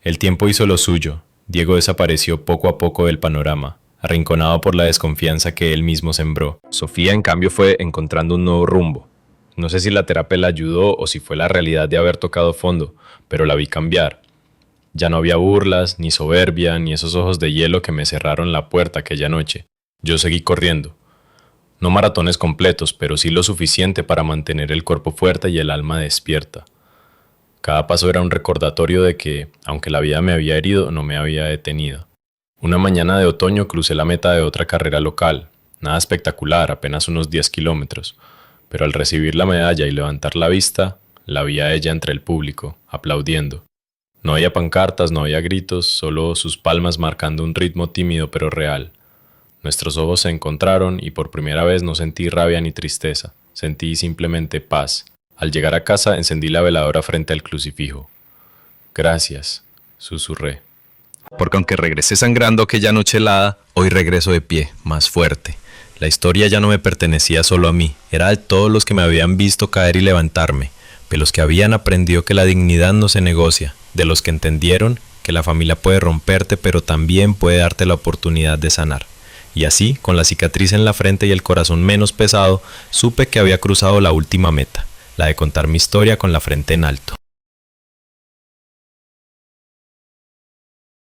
El tiempo hizo lo suyo. Diego desapareció poco a poco del panorama, arrinconado por la desconfianza que él mismo sembró. Sofía, en cambio, fue encontrando un nuevo rumbo. No sé si la terapia la ayudó o si fue la realidad de haber tocado fondo, pero la vi cambiar. Ya no había burlas, ni soberbia, ni esos ojos de hielo que me cerraron la puerta aquella noche. Yo seguí corriendo. No maratones completos, pero sí lo suficiente para mantener el cuerpo fuerte y el alma despierta. Cada paso era un recordatorio de que, aunque la vida me había herido, no me había detenido. Una mañana de otoño crucé la meta de otra carrera local. Nada espectacular, apenas unos 10 kilómetros. Pero al recibir la medalla y levantar la vista, la vi a ella entre el público, aplaudiendo. No había pancartas, no había gritos, solo sus palmas marcando un ritmo tímido pero real. Nuestros ojos se encontraron y por primera vez no sentí rabia ni tristeza, sentí simplemente paz. Al llegar a casa encendí la veladora frente al crucifijo. Gracias, susurré. Porque aunque regresé sangrando aquella noche helada, hoy regreso de pie, más fuerte. La historia ya no me pertenecía solo a mí, era de todos los que me habían visto caer y levantarme, de los que habían aprendido que la dignidad no se negocia, de los que entendieron que la familia puede romperte pero también puede darte la oportunidad de sanar. Y así, con la cicatriz en la frente y el corazón menos pesado, supe que había cruzado la última meta, la de contar mi historia con la frente en alto.